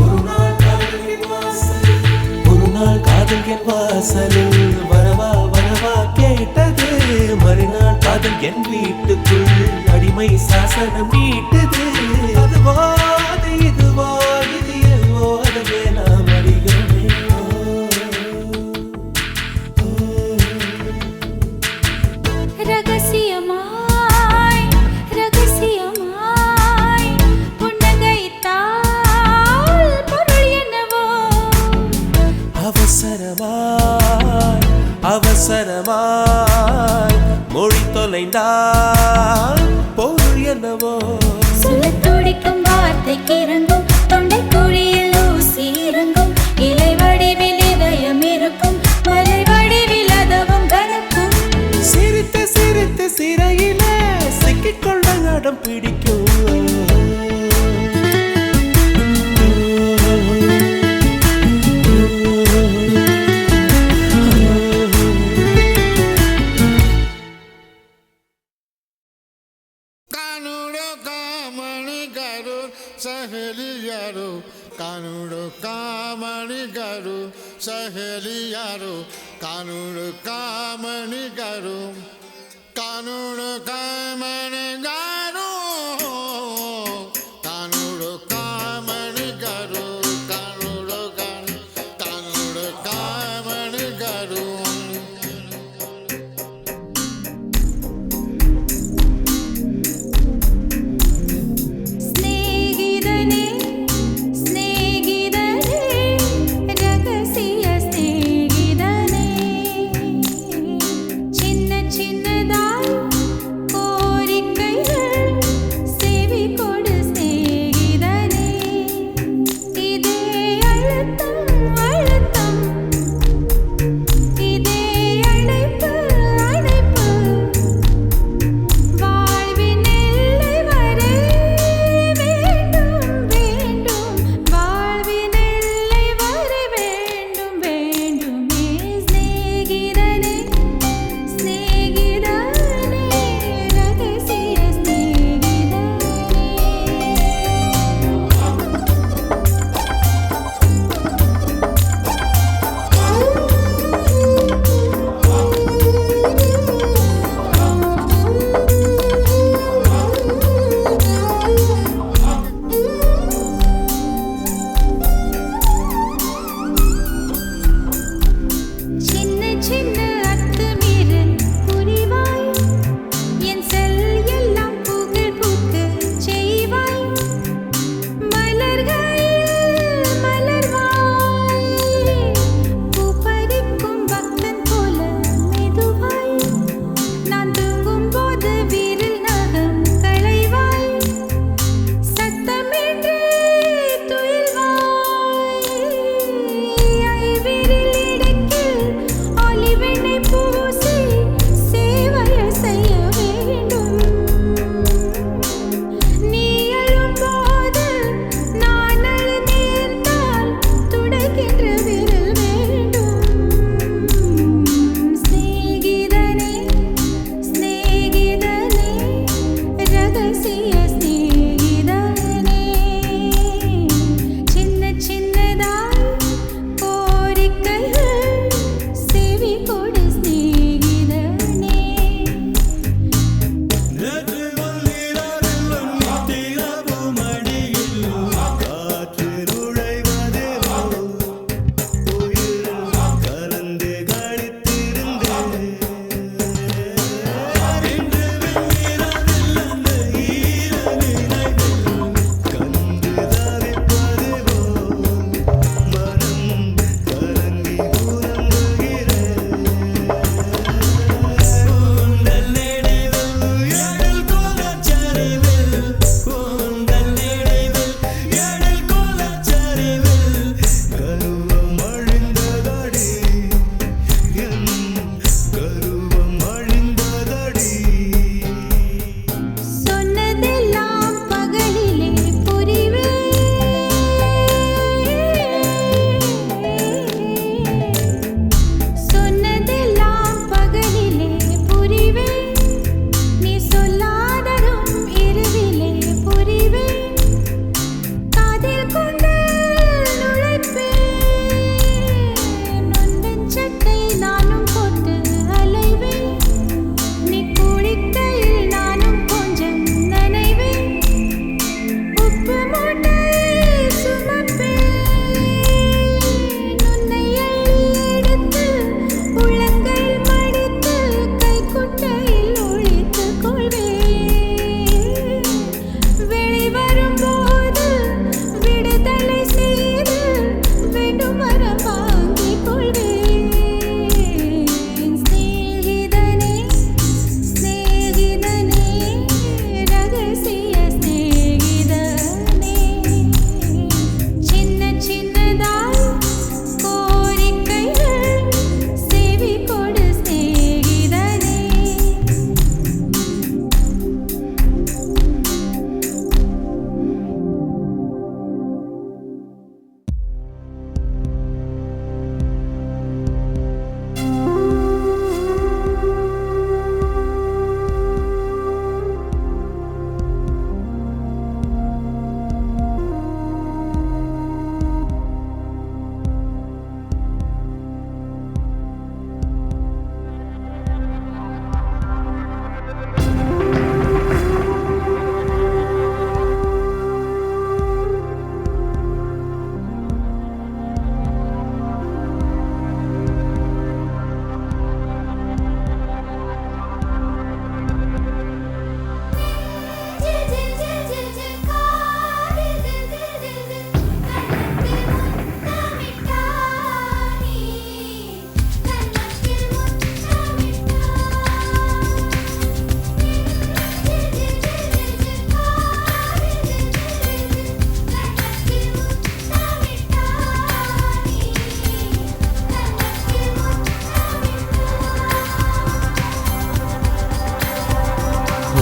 ஒரு நாள் காதல் என் வாசலில் வரவா வரவா கேட்டது மறுநாள் காதல் என் வீட்டுக்குள் அடிமை சாசனம் நீட்டது அதுவா அது இதுவா இது எல்லோ அதுவே நாம் அறிகிறோமே ரகசியமாய் ரகசியமாய் புன்னகைத்தால் பொருள் என்னவோ அவசரமாய் அவசரமாய் மொழி தொலைந்தால் பொருள் என்னவோ சொல்லத் துடிக்கும் வார்த்தைக்கு இறங்கும் தொண்டை குழியில் ஊசி இறங்கும் இலை வடிவில் இதயம் இருக்கும் மலை வடிவில் அதுவும் கணக்கும் சிரித்து சிரித்து சிறையில சிக்கிக்கொள்ள அடம் பிடிக்கும் कानूड़ो कामणी करो सहेली यारो कानूड़ो कामणी करो सहेली यारो कानूड़ो कामणी करो कानूड़ो कामणी गारो कानूड़ो कामणी करो कानूड़ो कानूड़ो कामणी करो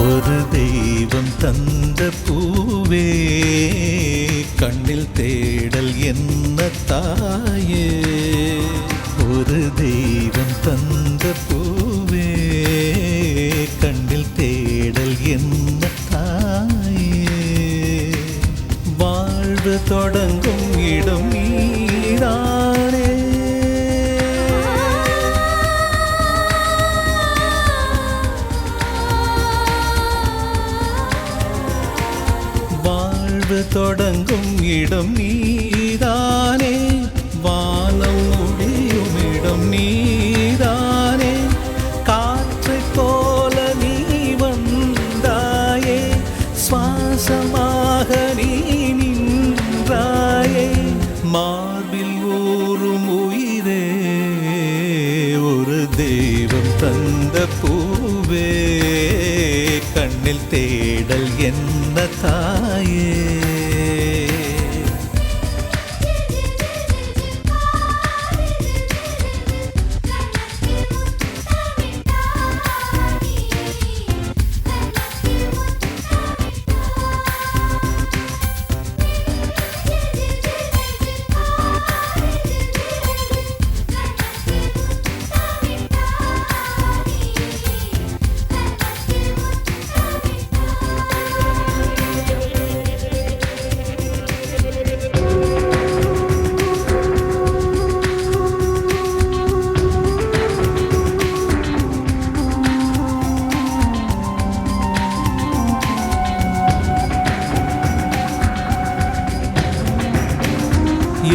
ஒரு தெய்வம் தந்த பூவே கண்ணில் தேடல் என்ன தாயே ஒரு தெய்வம் தந்த பூவே கண்ணில் தேடல் என்ன தாயே வாழ்வு தொடங்கும் இடம் நீதானே தொடங்கும் இடம் நீதானே வானம் முடியும் இடம் நீதானே காற்றைப் போல நீ வந்தாயே சுவாசமாக நீ நின்றாயே மார்பில் ஊறும் உயிரே ஒரு தெய்வம் தந்த பூவே கண்ணில் தேடல் என்ன தாயே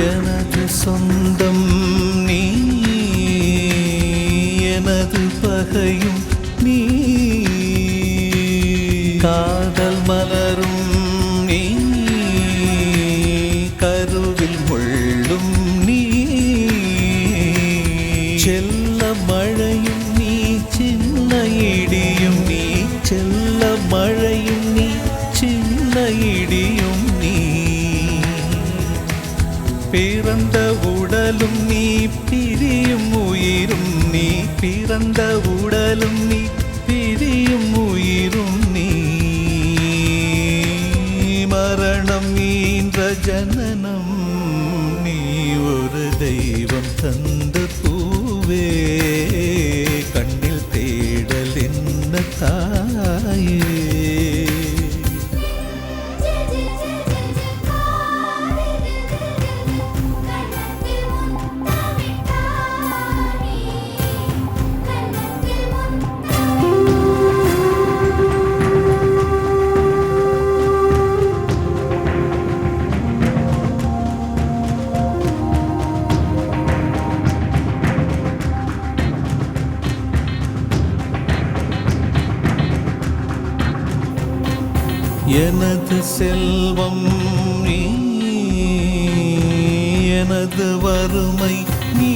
எனது சொந்தம் நீ எனது பகையும் நீ காதல் மலரும் நீ கருவில் முள்ளும் நீ செல்ல மழையும் நீ சின்ன இடியும் நீ செல்ல மழையும் நீ சின்ன இடியும் நீ பிறந்த உடலும் நீ பிரியும் உயிரும் நீ பிறந்த உடலும் நீ பிரியும் உயிரும் நீ மரணம் ஈன்ற ஜனனம் நீ ஒரு தெய்வம் தந்த பூவே கண்ணில் தேடல் என்ன தாயே எனது செல்வம் நீ எனது வறுமை நீ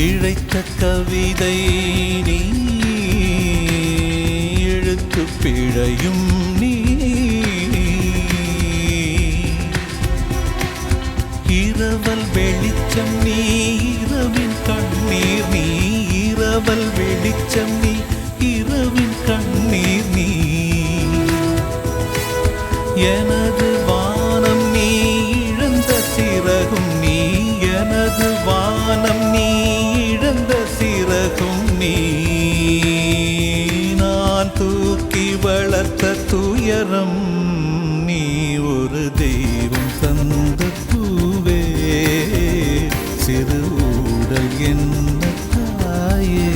இழைத்த கவிதை நீ எழுத்து பிழையும் நீ இரவல் வெளிச்சம் நீ இரவின் கண்ணீர் நீ இரவல் வெளிச்சம் நீ இரவின் கண்ணீர் நீ எனது வானம் நீ இழந்த சிறகும் நீ எனது வானம் நீ இழந்த சிறகும் நீ நான் தூக்கி வளர்த்த துயரம் நீ ஒரு தெய்வம் தந்த பூவே சிறு ஊடல் என்ன தாயே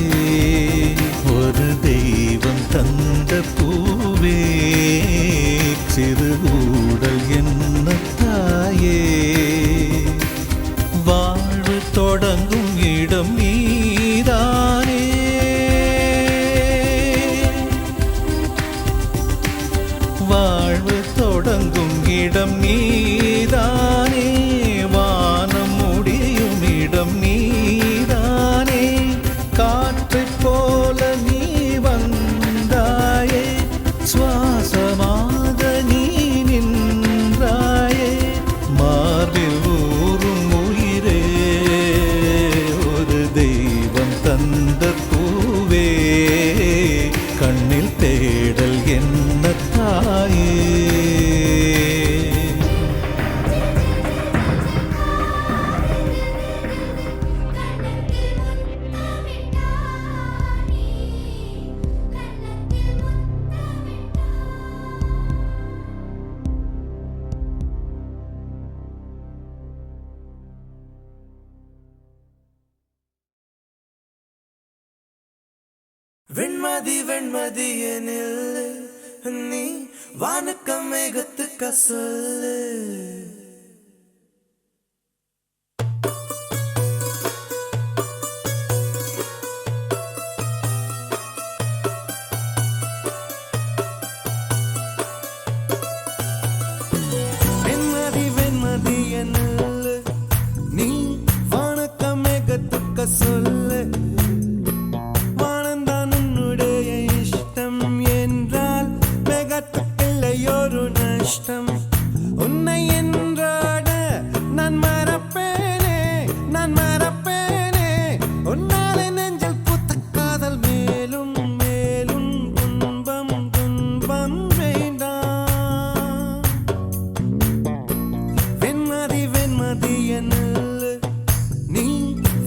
ஒரு தெய்வம் தந்த பூவே சிறு ஊடல் என்ன தாயே வாழ்வு தொடங்கும் இடம் நீதானே வாழ்வு தொடங்கும் இடம் நீதானே வானம் முடியும் இடம் நீதானே காற்றைப் போல நீ வந்தாயே சுவாசமாக நீ நின்றாயே மார்பில் ஊறும் உயிரே ஒரு தெய்வம் தந்த வெண்மதி வெண்மதி எனில் நீ வானுக்க மேகத்துக்க சொல்லு வெண்மதி வெண்மதி எனில் நீ வானுக்க மேகத்துக்க சொல்லு உன்னை என்றாட நான் மறப்பேனே நான் மறப்பேனே உன்னாலே நெஞ்சில் பூத்த காதல் மேலும் மேலும் துன்பம் துன்பம் வேண்டாம் வெண்மதி வெண்மதி என்னல் நீ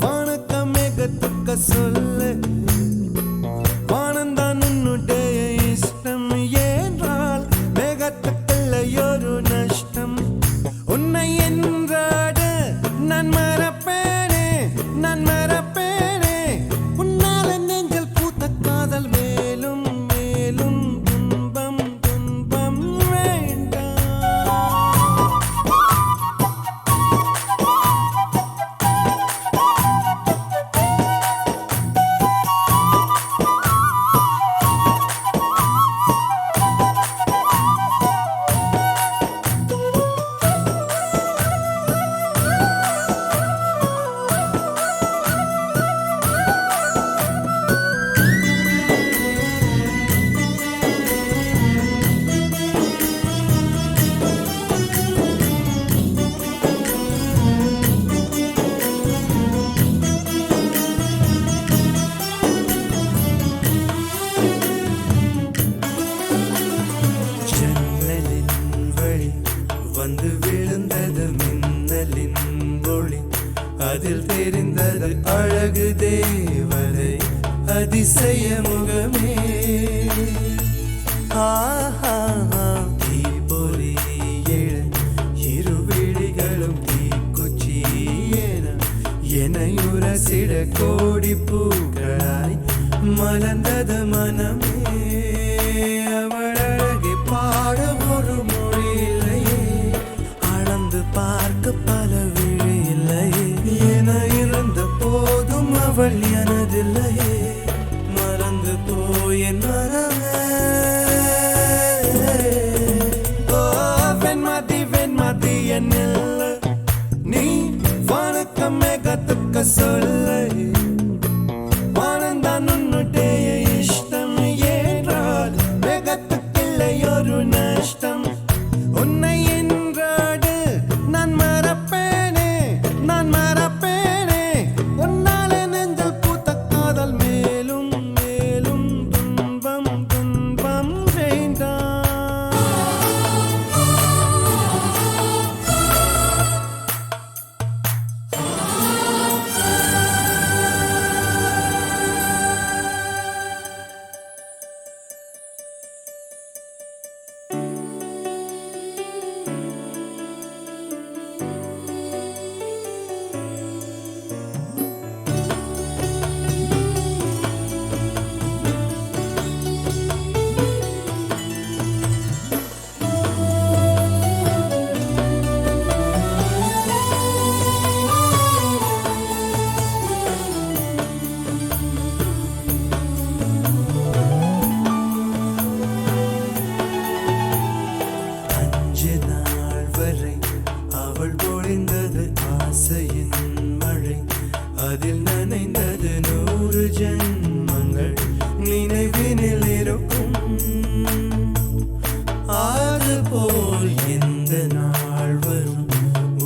வானக்க மேகத்துக்க சொல்லு வானந்தான் உன்னுடைய இஷ்டம் என்றால் மேகத்துக்குள்ளையொரு நஷ்டம் உன்னை என்றாட நான் மறப்பேனே நான் மறப்பேனே உன்னால நெஞ்சில் பூத்த காதல் மேலும் மேலும் துன்பம் துன்பம் வேண்டாம் வந்து விழுந்தது மின்னலின் ஒளி அதில் தெரிந்தது அழகு தேவதை அதிசய முகமே தீபொறி எழ இருவிழிகளும் தீக்குச்சி எனையுரசிட கோடி பூக்களாய் மலர்ந்தது மனமே அவள் அழகை பாட ஒரு மொழி இல்லையே அளந்து பார்க்க பல விழி இல்லையே என இருந்த போதும் அவள் எனதில்லையே மறந்து போயின் மனமே ஓ வெண்மதி வெண்மதி என்னில் நீ வானக்க மேகத்துக்க சொல்லை வானந்தான் உன்னுடைய இஷ்டம் என்றால் மேகத்துக்கில்லையொரு நஷ்டம் உன்னை என்றாடு நான் மறப்பேனே நான் மறப்பேனே உன்னாலே நெஞ்சல் பூத்த காதல் மேலும் மேலும் துன்பம் துன்பம் வேண்டாம் அதில் நனைந்தது 100 ஜென்மங்கள் நினைவினில் இருக்கும் அதுபோல் எந்த நாள் வரும்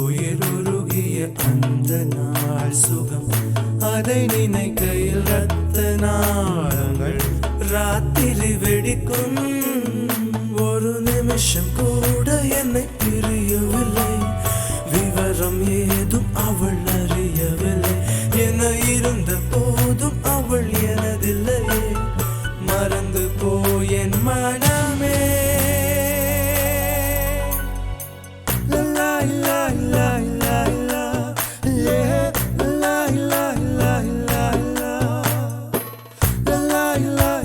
உயிர் உருகிய அந்த நாள் சுகம் அதை நினைக்கையில் ரத்த நாளங்கள் ராத்திரி வெடிக்கும் ஒரு நிமிஷம் கூட என்னை பிரியவில்லை விவரம் ஏதும் அவள் அறியவில்லை என இருந்த போதும் அவள் எனதில்லையே மறந்து போயென் மனமே la la la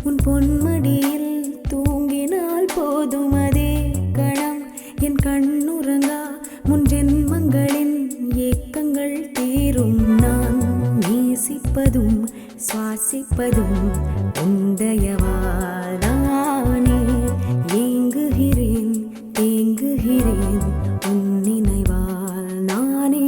உன் பொன்மடியில் தூங்கினால் போதும் அதே கணம் என் கண்ணுறங்கா முன் ஜென்மங்களின் ஏக்கங்கள் தீரும் நான் நேசிப்பதும் சுவாசிப்பதும் உந்தயவாதானே ஏங்குகிறேன் தேங்குகிறேன் உன் நினைவால் நானே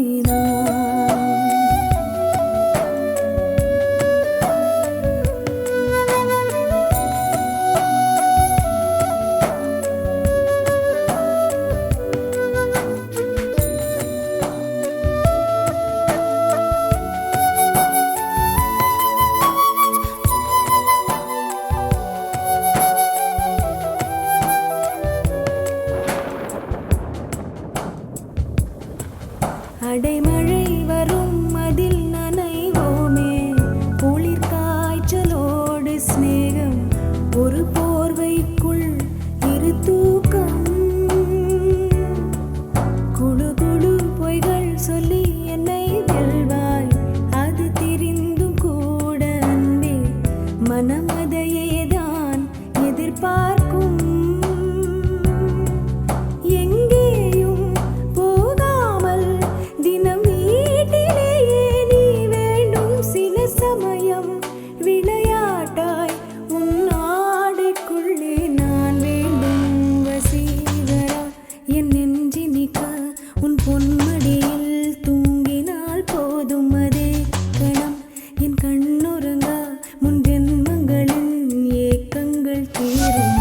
அடைமழை வரும் அதில் நனைவோமே குளிர் காய்ச்சலோடு சிநேகம் ஒரு போர்வைக்குள் இரு தூக்கம் குழு குழு பொய்கள் சொல்லி என்னை வெல்வாய் அது தெரிந்தும் கூட அன்பே மனம் அதையேதான் எதிர்பார்க்கும் எங்கேயும் போகாமல் தினம் வீட்டிலேயே நீ வேண்டும் சில சமயம் விளையாட்டாய் உன் ஆடைக்குள்ளே நான் வேண்டும் வசீகரா என் நெஞ்சினிக்க உன் பொன்மடியில் தூங்கினால் போதும் அதே கணம் என் கண்ணுறங்கா முன் ஜென்மங்களின் ஏக்கங்கள் தீரும்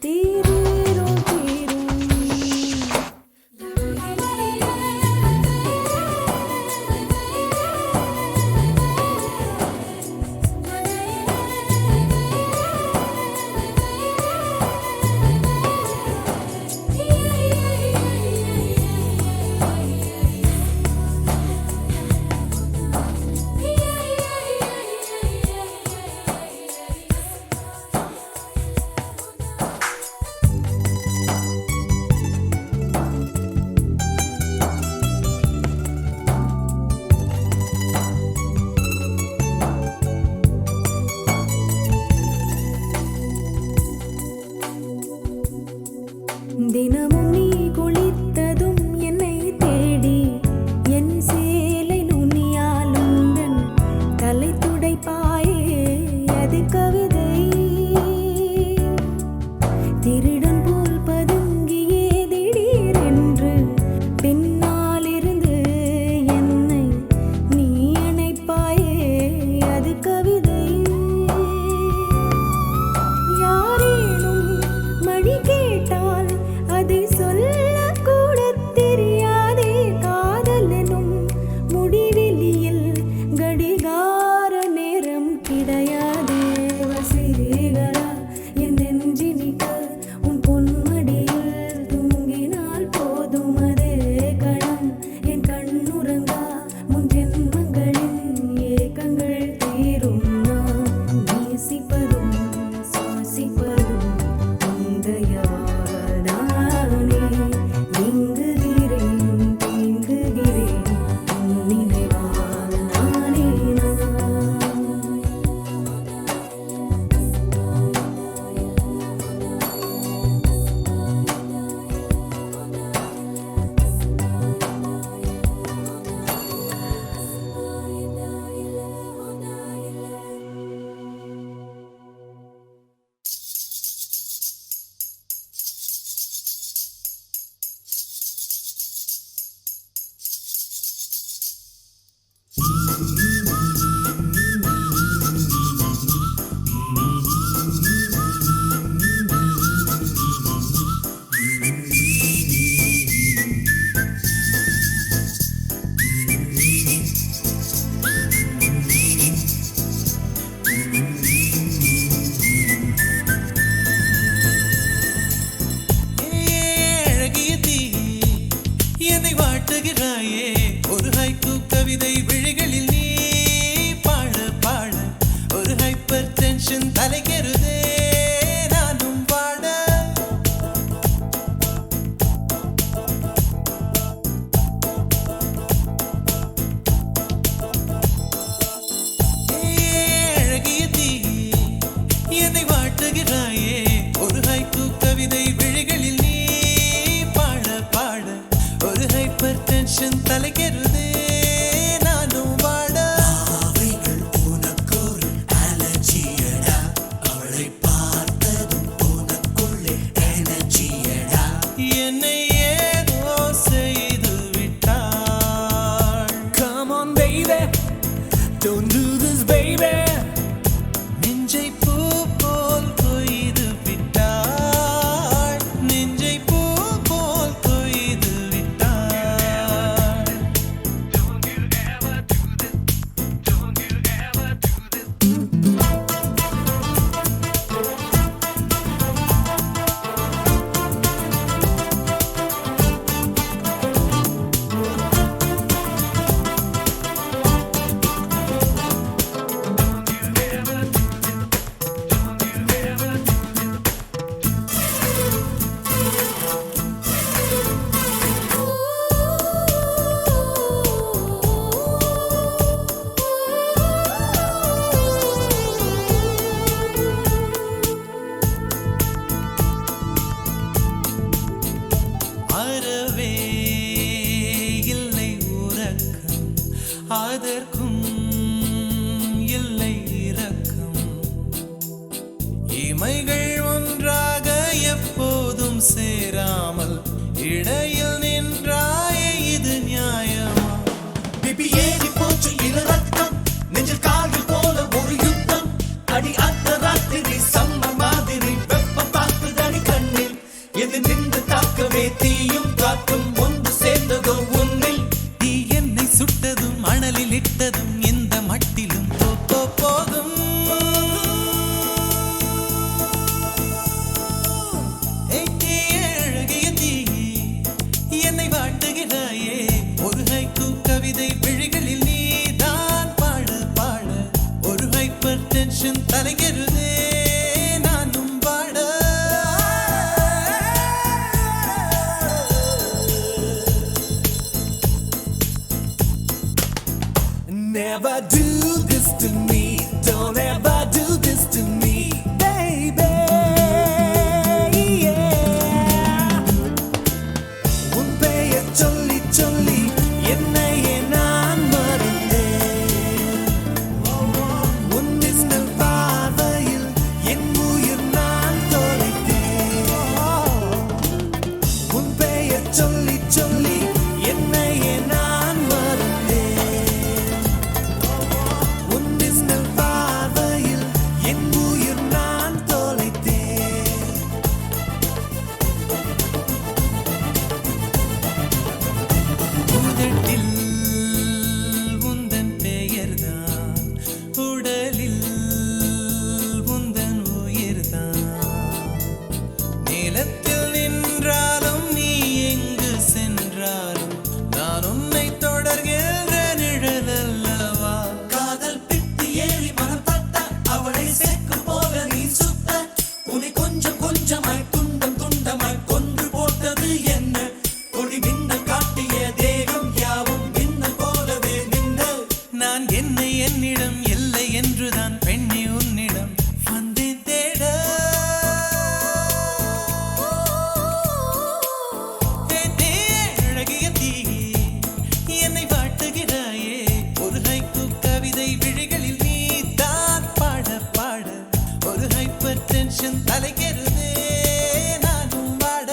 தீரும் தீரும் தினமும் நீ குளித்ததும் என்னை தேடி என் சேலை நுனியால் உந்தன் தலை துடைப்பாயே அது கவிதை திருடன் போல் பதுங்கியே திடீரென்று பின்னாலிருந்து என்னை நீ அணைப்பாயே அது கவிதை யாரேனும் மணி கேட்டால் அதை சொல்லக்கூட தெரியாதே காதல் எனும் முடிவெளியில் கடிகார நேரம் கிடையாதே வசீகரா என் நெஞ்சினிக்க உன் பொன்மடியில் தூங்கினால் போதும் அதே கணம் என் கண்ணுறங்கா முன் ஜென்மங்களின் ஏக்கங்கள் தீரும் நான் நேசிப்பதும் சுவாசிப்பதும் உந்தயவாதானே எங்குகிறேன் தேங்குகிறேன் உன் நினைவால் நானே அதற்கும் இல்லை இரக்கம். இமைகள் ஒன்றாக எப்போதும் சேராமல் இடையில் நின்றாயே, இது நியாயமா? பிபி ஏறி போச்சு இரு ரத்தம், நெஞ்சில் கால்கள் போல ஒரு யுத்தம். அடி அந்த ராத்திரி சம்ம மாதிரி வெப்பம் தாக்குதடி கண்ணில். எது நின்று தாக்கவே தீயும் காற்றும் ஒன்று சேர்ந்ததோ உன்னில். தீ என்னை சுட்டதும் அனலில் இட்டதும் இந்த மட்டிலும் போதும். அழகிய தீயே என்னை வாட்டுகிறாயே, ஒரு ஹைக்கூ கவிதை விழிகளில் நீதான் பாட பாட ஒரு ஹைப்பர் டென்ஷன் தலைகிறதே நானும் பாட. Never do this to me, don't ever do this to me, baby. Yeah. உன் பெயர் சொல்லி சொல்லி என்னையே நான் மறந்தேன். உன் மின்னல் பார்வையில் என் உயிர் நான் தொலைத்தேன். உன் பெயர் சொல்லி சொல்லி என்னையே நான் மறந்தேன். உன் மின்னல் பார்வையில் என் உயிர் நான் தொலைத்தேன். உதட்டில் உந்தன் பெயர்தான், உடலில் உந்தன் உயிர்தான். நிலத்தில் நின்றாலும் நீ எங்கு சென்றாலும் நான் உன்னை தொடர்கின்ற நிழல் அல்லவா? காதல் பித்து ஏறி மனம் தட்ட, அவளை செக்கு போல நீ சுத்த. உன்னை கொஞ்சம் கொஞ்சமாய் துண்டம் துண்டமாய் கொன்று போட்டது என்ன? கொடி மின்னல் காட்டிய தேகம் யாவும் மின்னல் போலவே நின்ற. நான் என்னை என்னிடம் இல்லை என்றுதான் பெண்ணை உன்னிடம் வந்தேன் தேட. அழகிய தீயே என்னை வாட்டுகிறாயே, ஒரு ஹைக்கூ கவிதை விழிகளில் நீ தான் பாட பாட ஒரு ஹைப்பர் டென்ஷன் தலைகிறதே நானும் பாட.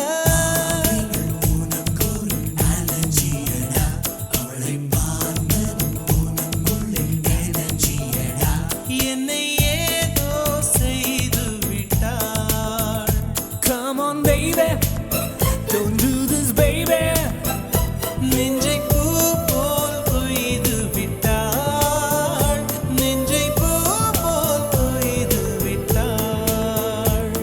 என்னை ஏதோ செய்து விட்டாள். Come on baby, don't do this baby. நெஞ்சை பூ போல் கொய்து விட்டாள். நெஞ்சை பூ போல் கொய்து விட்டாள்.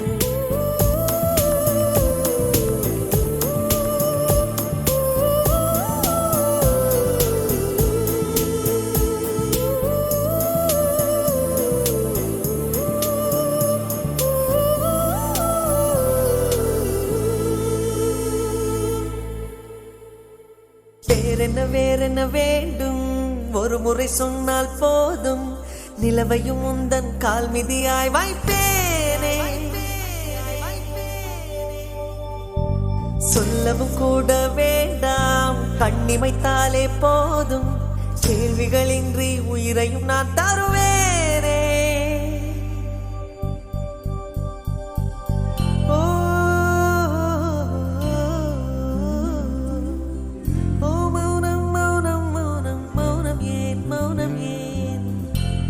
வேறென்ன வேண்டும், ஒரு முறை சொன்னால் போதும். நிலவையும் உந்தன் கால் மிதியாய் வைப்பேனே. சொல்லவும் கூட வேண்டாம், கண்ணிமைத்தாலே போதும். கேள்விகளின்றி உயிரையும் நான் தருவேனே. ஓ, ஓ மௌனம் மௌனம் மௌனம் மௌனம் ஏன் மௌனம் ஏன்?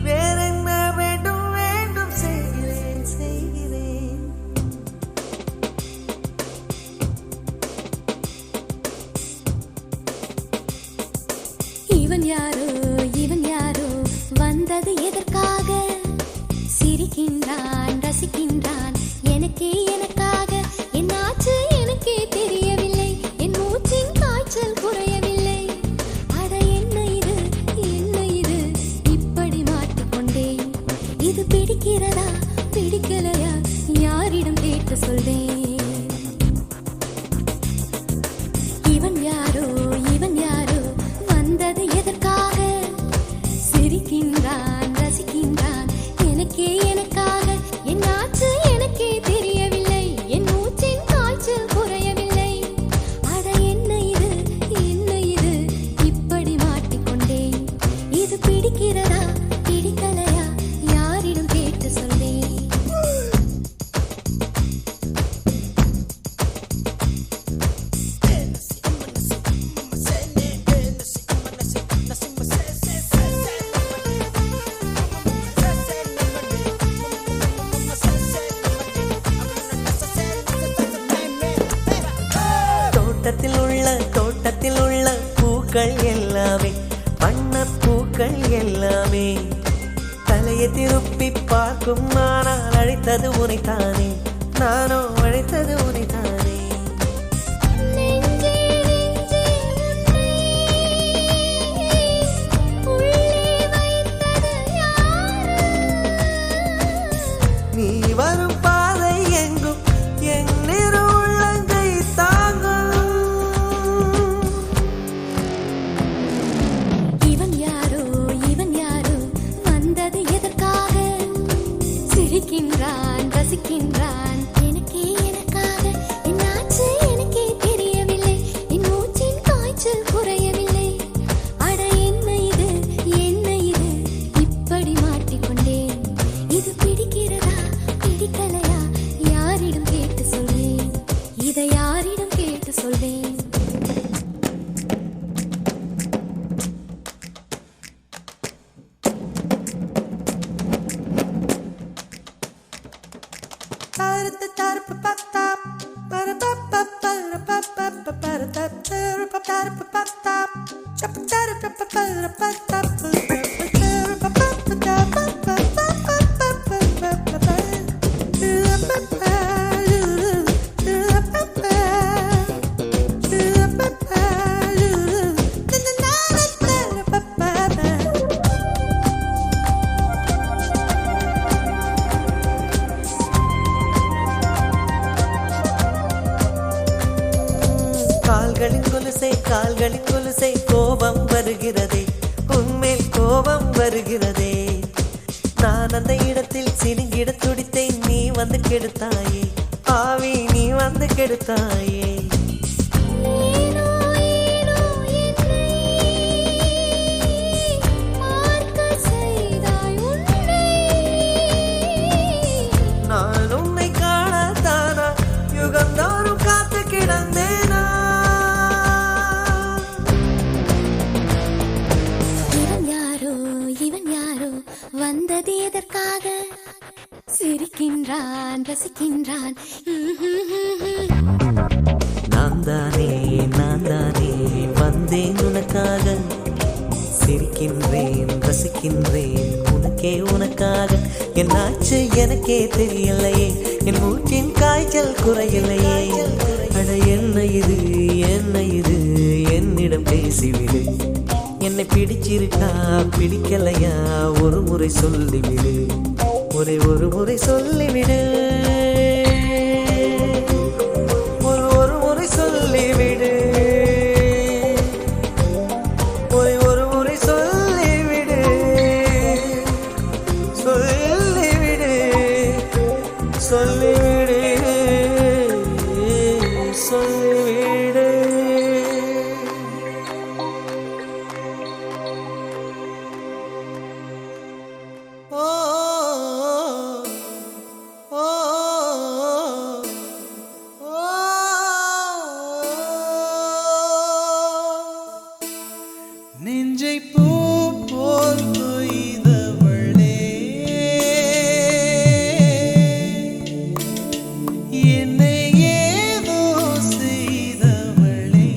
வேறென்ன வேண்டும் வேண்டும் செய்கிறேன் செய்கிறேன். இவன் யாரோ வந்தது எதற்காக? சிரிக்கின்றான் ரசிக்கின்றான் எனக்காக. என்னாச்சு எனக்கே தெரியவில்லை, என் மூச்சின் காய்ச்சல் குறையவில்லை. அட என்ன இது இப்படி மாட்டிக்கொண்டேன். இது பிடிக்கிறதா பிடிக்கலையா, யாரிடம் கேட்டு சொல்வேன்? இவன் யாரோ வந்தது எதற்காக? பார்க்கும் ஆனால் அழைத்தது உனைத்தானே, நானோ அழைத்தது உனைத்தானே. நெஞ்சே நெஞ்சே உள்ளே வைத்தது யாரு? நீ வரும் பாதை எங்கும் என் நிறு உள்ளங்கை தாங்கும். இவன் யாரோ இவன் யாரோ வந்தது எதற்காக? சிரிக்கின்றான் ரசிக்கின்றான் எனக்கே எனக்காக. என்னாச்சு எனக்கே தெரியவில்லை, என் மூச்சின் காய்ச்சல் குறையவில்லை. அட என்ன இது என்ன இது, இப்படி மாட்டிக்கொண்டேன். இது பிடிக்கிறதா பிடிக்கலையா, யாரிடம் கேட்டு சொல்வேன், இதை யாரிடம் கேட்டு சொல்வேன். கால்களின் கொலுசை கோபம் வருகிறதே, உன்மேல் கோபம் வருகிறதே. நான் அந்த இடத்தில் சினுங்கிட துடித்தேன், நீ வந்து கெடுத்தாயே ஆவி, நீ வந்து கெடுத்தாயே. ஏனோ ஏனோ என்னை பார்க்க செய்தாய் உன்னை. நான் உன்னை காணத்தானா யுகந்தோறும் காத்து கிடந்தேனா. இவன் யாரோ இவன் யாரோ வந்தது எதற்காக? சிரிக்கின்றான் ரசிக்கின்றான். நான் தானே வந்தேன் உனக்காக. சிரிக்கின்றேன் ரசிக்கின்றேன் உனக்கே உனக்காக. என்னாச்சு எனக்கே தெரியலையே, என் மூச்சின் காய்ச்சல் குறையலையே. அட என்ன இது என்ன இது, என்னிடம் பேசிவிடு. என்னை பிடிச்சிருக்கா பிடிக்கலையா, ஒரு முறை சொல்லிவிடு, ஒரே ஒரு முறை சொல்லிவிடு, ஒரு முறை சொல்லிவிடு, ஒரு முறை சொல்லிவிடு, சொல்லிவிடு, சொல்லிவிடு, சொல்லிவிடு. ஓ ஓ ஓ நெஞ்சை பூ போல் கொய்தவளே, என்னை ஏதோ செய்தவளே.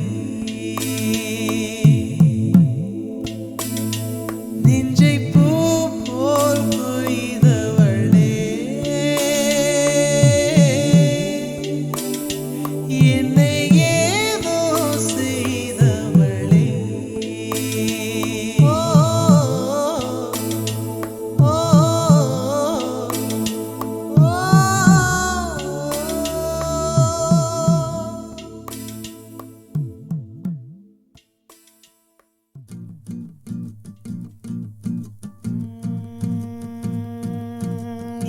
நெஞ்சை பூ போல் கொய்தவளே, என்னை ஏதோ செய்தவளே. ஓ ஓ ஓ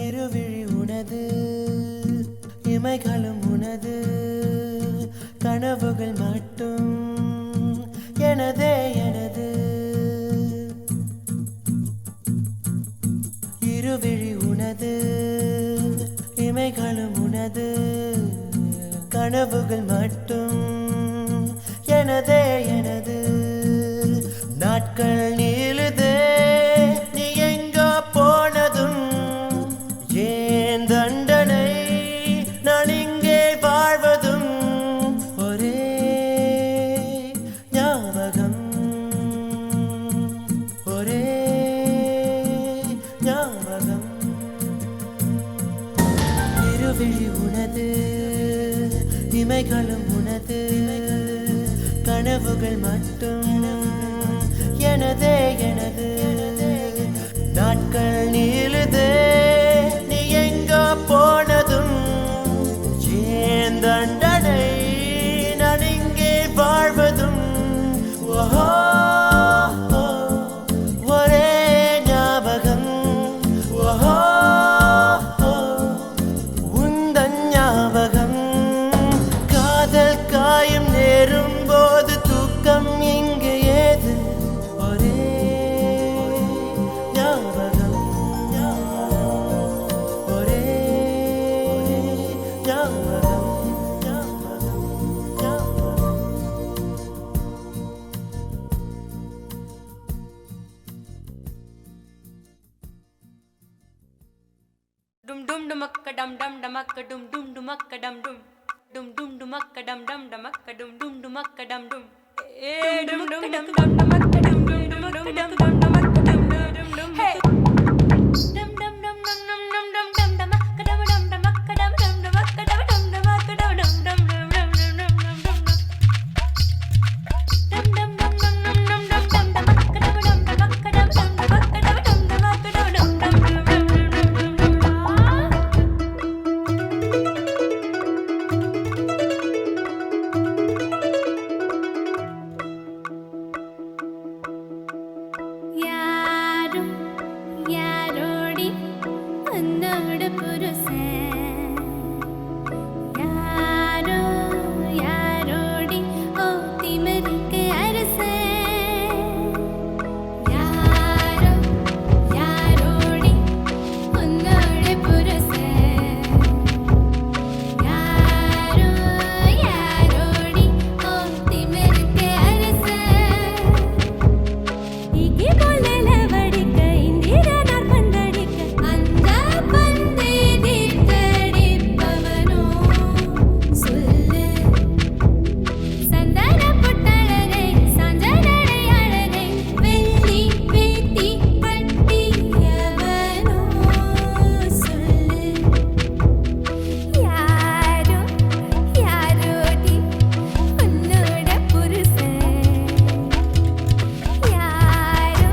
இருவிழி உனது, இமைகளும் உனது, கனவுகள் மட்டும் எனதே எனது. இருவிழி உனது, இமைகளும் உனது, கனவுகள் மட்டும் எனதே எனது. நாட்கள் நீளுதே நீ எங்கோ போனதும், ஏன் தண்டனை நான் இங்கே வாழ்வதும். ஒரே ஞாபகம், ஒரே ஞாபகம். இமைகளும் உனது கனவுகள் மட்டும் எனதே எனது நாட்கள் நீளுதே நீ எங்க போனதும் ஏன் தண்டனை நான் இங்கே வாழ்வதும் ஓஹோ ஒரே ஞாபகம் ஓஹோ உந்தன் ஞாபகம் காதல் காயம் நேரும் போது தூக்கம் இங்கே ஏது ஒரே ஞாபகம் ஒரே ஞாபகம் ஞாபகம் ஞாபகம் Dum dum dumakka dum dum dumakka dum dum dumakka dum dum dum dum dumakka dum dum dumakka dum dum dumakka dum dum dum dum dum dum dumakka dum dum dumakka dum dum dumakka dum dum dum hey dum dum dum dum dum dum dum dum dumakka dum dum dumakka dum dum dumakka dum dum dumakka dum dum dum dum dum dum dum dum dum dum dum dum dum dum dum dum dumakka dum dum dumakka dum dum dumakka dum dum dumakka dum dum dum dum யாரும் யாரோடி உன்னோட புருஷன் யாரோ யாரோடி ஓ திமிருக்கு அரசன் யாரோ யாரோடி உன்னோட புருஷன் யாரோ யாரோடி ஓ திமிருக்கு அரசன் இங்கே போலல வடிக்க இந்திரனார் பந்தடிக்க அந்த பந்தை தீர்த்தடிப்பவனோ சொல்லு சந்தன புட்டழகை சாஞ்சனடை அழகை வெள்ளி வேட்டி கட்டியவனோ சொல்லு யாரோ யாரோடி உன்னோட புருஷன் யாரோ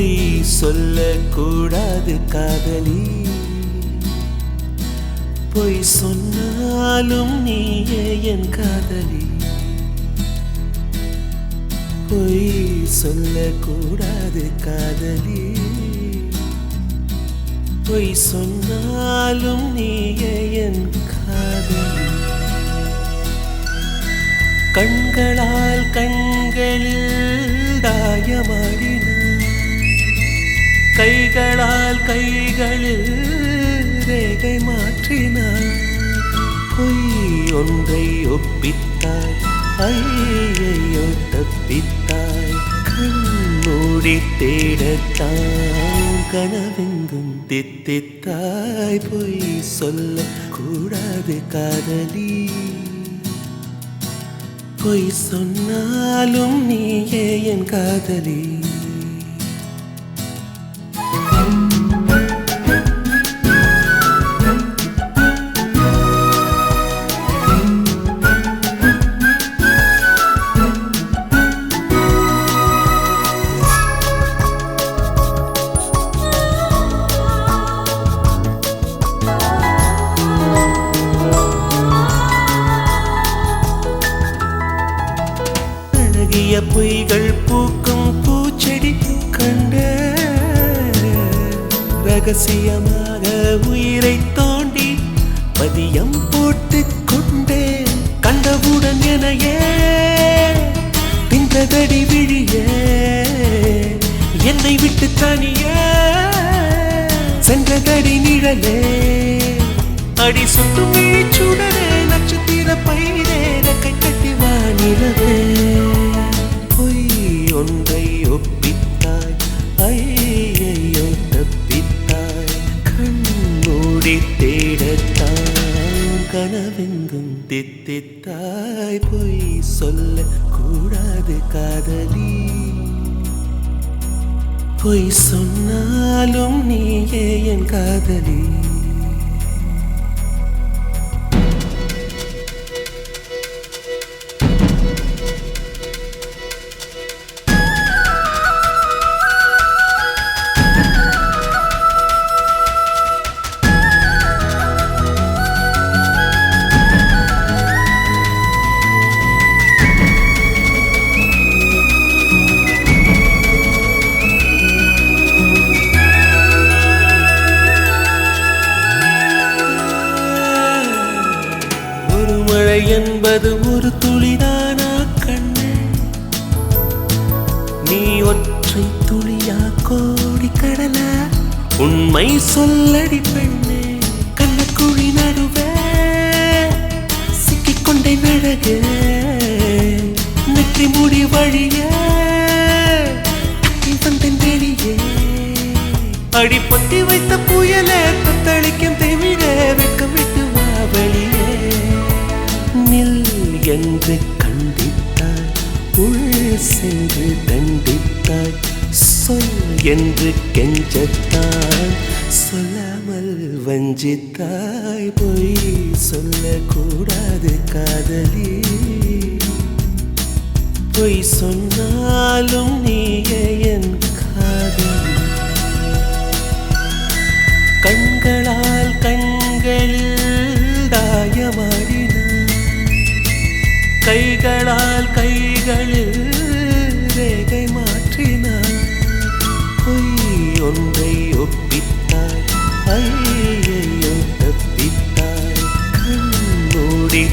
பொய் சொல்லக்கூடாது காதலி, பொய் சொன்னாலும் நீயே என் காதலி. பொய் சொல்லக்கூடாது காதலி, பொய் சொன்னாலும் நீயே என் காதலி. கண்களால் கண்களில் தாயமாடினார், கைகளால் கைகளில் ரேகை மாற்றினார். பொய் ஒன்றை ஒப்பித்தாய், ஐயையோ தப்பித்தாய். கண்மூடி தேடத்தான் கனவெங்கும் தித்தித்தாய். பொய் சொல்ல கூடாது காதலி, பொய் சொன்னாலும் நீயே என் காதலி. பொய்கள் பூக்கும் பூச்செடி கண்ட, ரகசியமாக உயிரை தோண்டி பதியம் போட்டு கொண்டே. கண்டவுடன் எனையே தின்றதடி விழியே, என்னை விட்டு தனியே சென்றதடி நிழலே. அடி சுட்டும் சுடரே, நட்சத்திர பயிரே, கை கட்டி வானிலவே. ஒன்றை ஒப்பித்தாய், ஐயையோ தப்பித்தாய். கண்மூடி தேடத்தான் கனவெங்கும் தித்தித்தாய். பொய் சொல்ல கூடாது காதலி, பொய் சொன்னாலும் நீயே என் காதலி. என்பது ஒரு துளிதானா கண்ணே, நீ ஒற்றை துளியா கோடி கடலா? உண்மை சொல்லடி பெண்ணே, கண்ணக்குழி நடுவே சிக்கிக்கொண்டே நழகே. நெற்றி முடி வழியே வந்தேன் வெளியே. அடி பொத்தி வைத்த புயலே, தத்தளிக்கும் தெமிழே, வெக்கம் விட்டு வா வெளியே. நில் என்று கண்டித்தாய், உள் சென்று தண்டித்தாய். சொல் என்று கெஞ்சத்தாய், சொல்லாமல் வஞ்சித்தாய். பொய் சொல்லக்கூடாது காதலி, பொய் சொன்னாலும் நீயே என் காதலி. கண்களால் கண்களில் தாயமாடினார், கைகளால் கைகளில் ரேகை மாற்றினார். பொய் ஒன்றை ஒப்பித்தாய், ஐயையோ தப்பித்தாய். கண்மூடி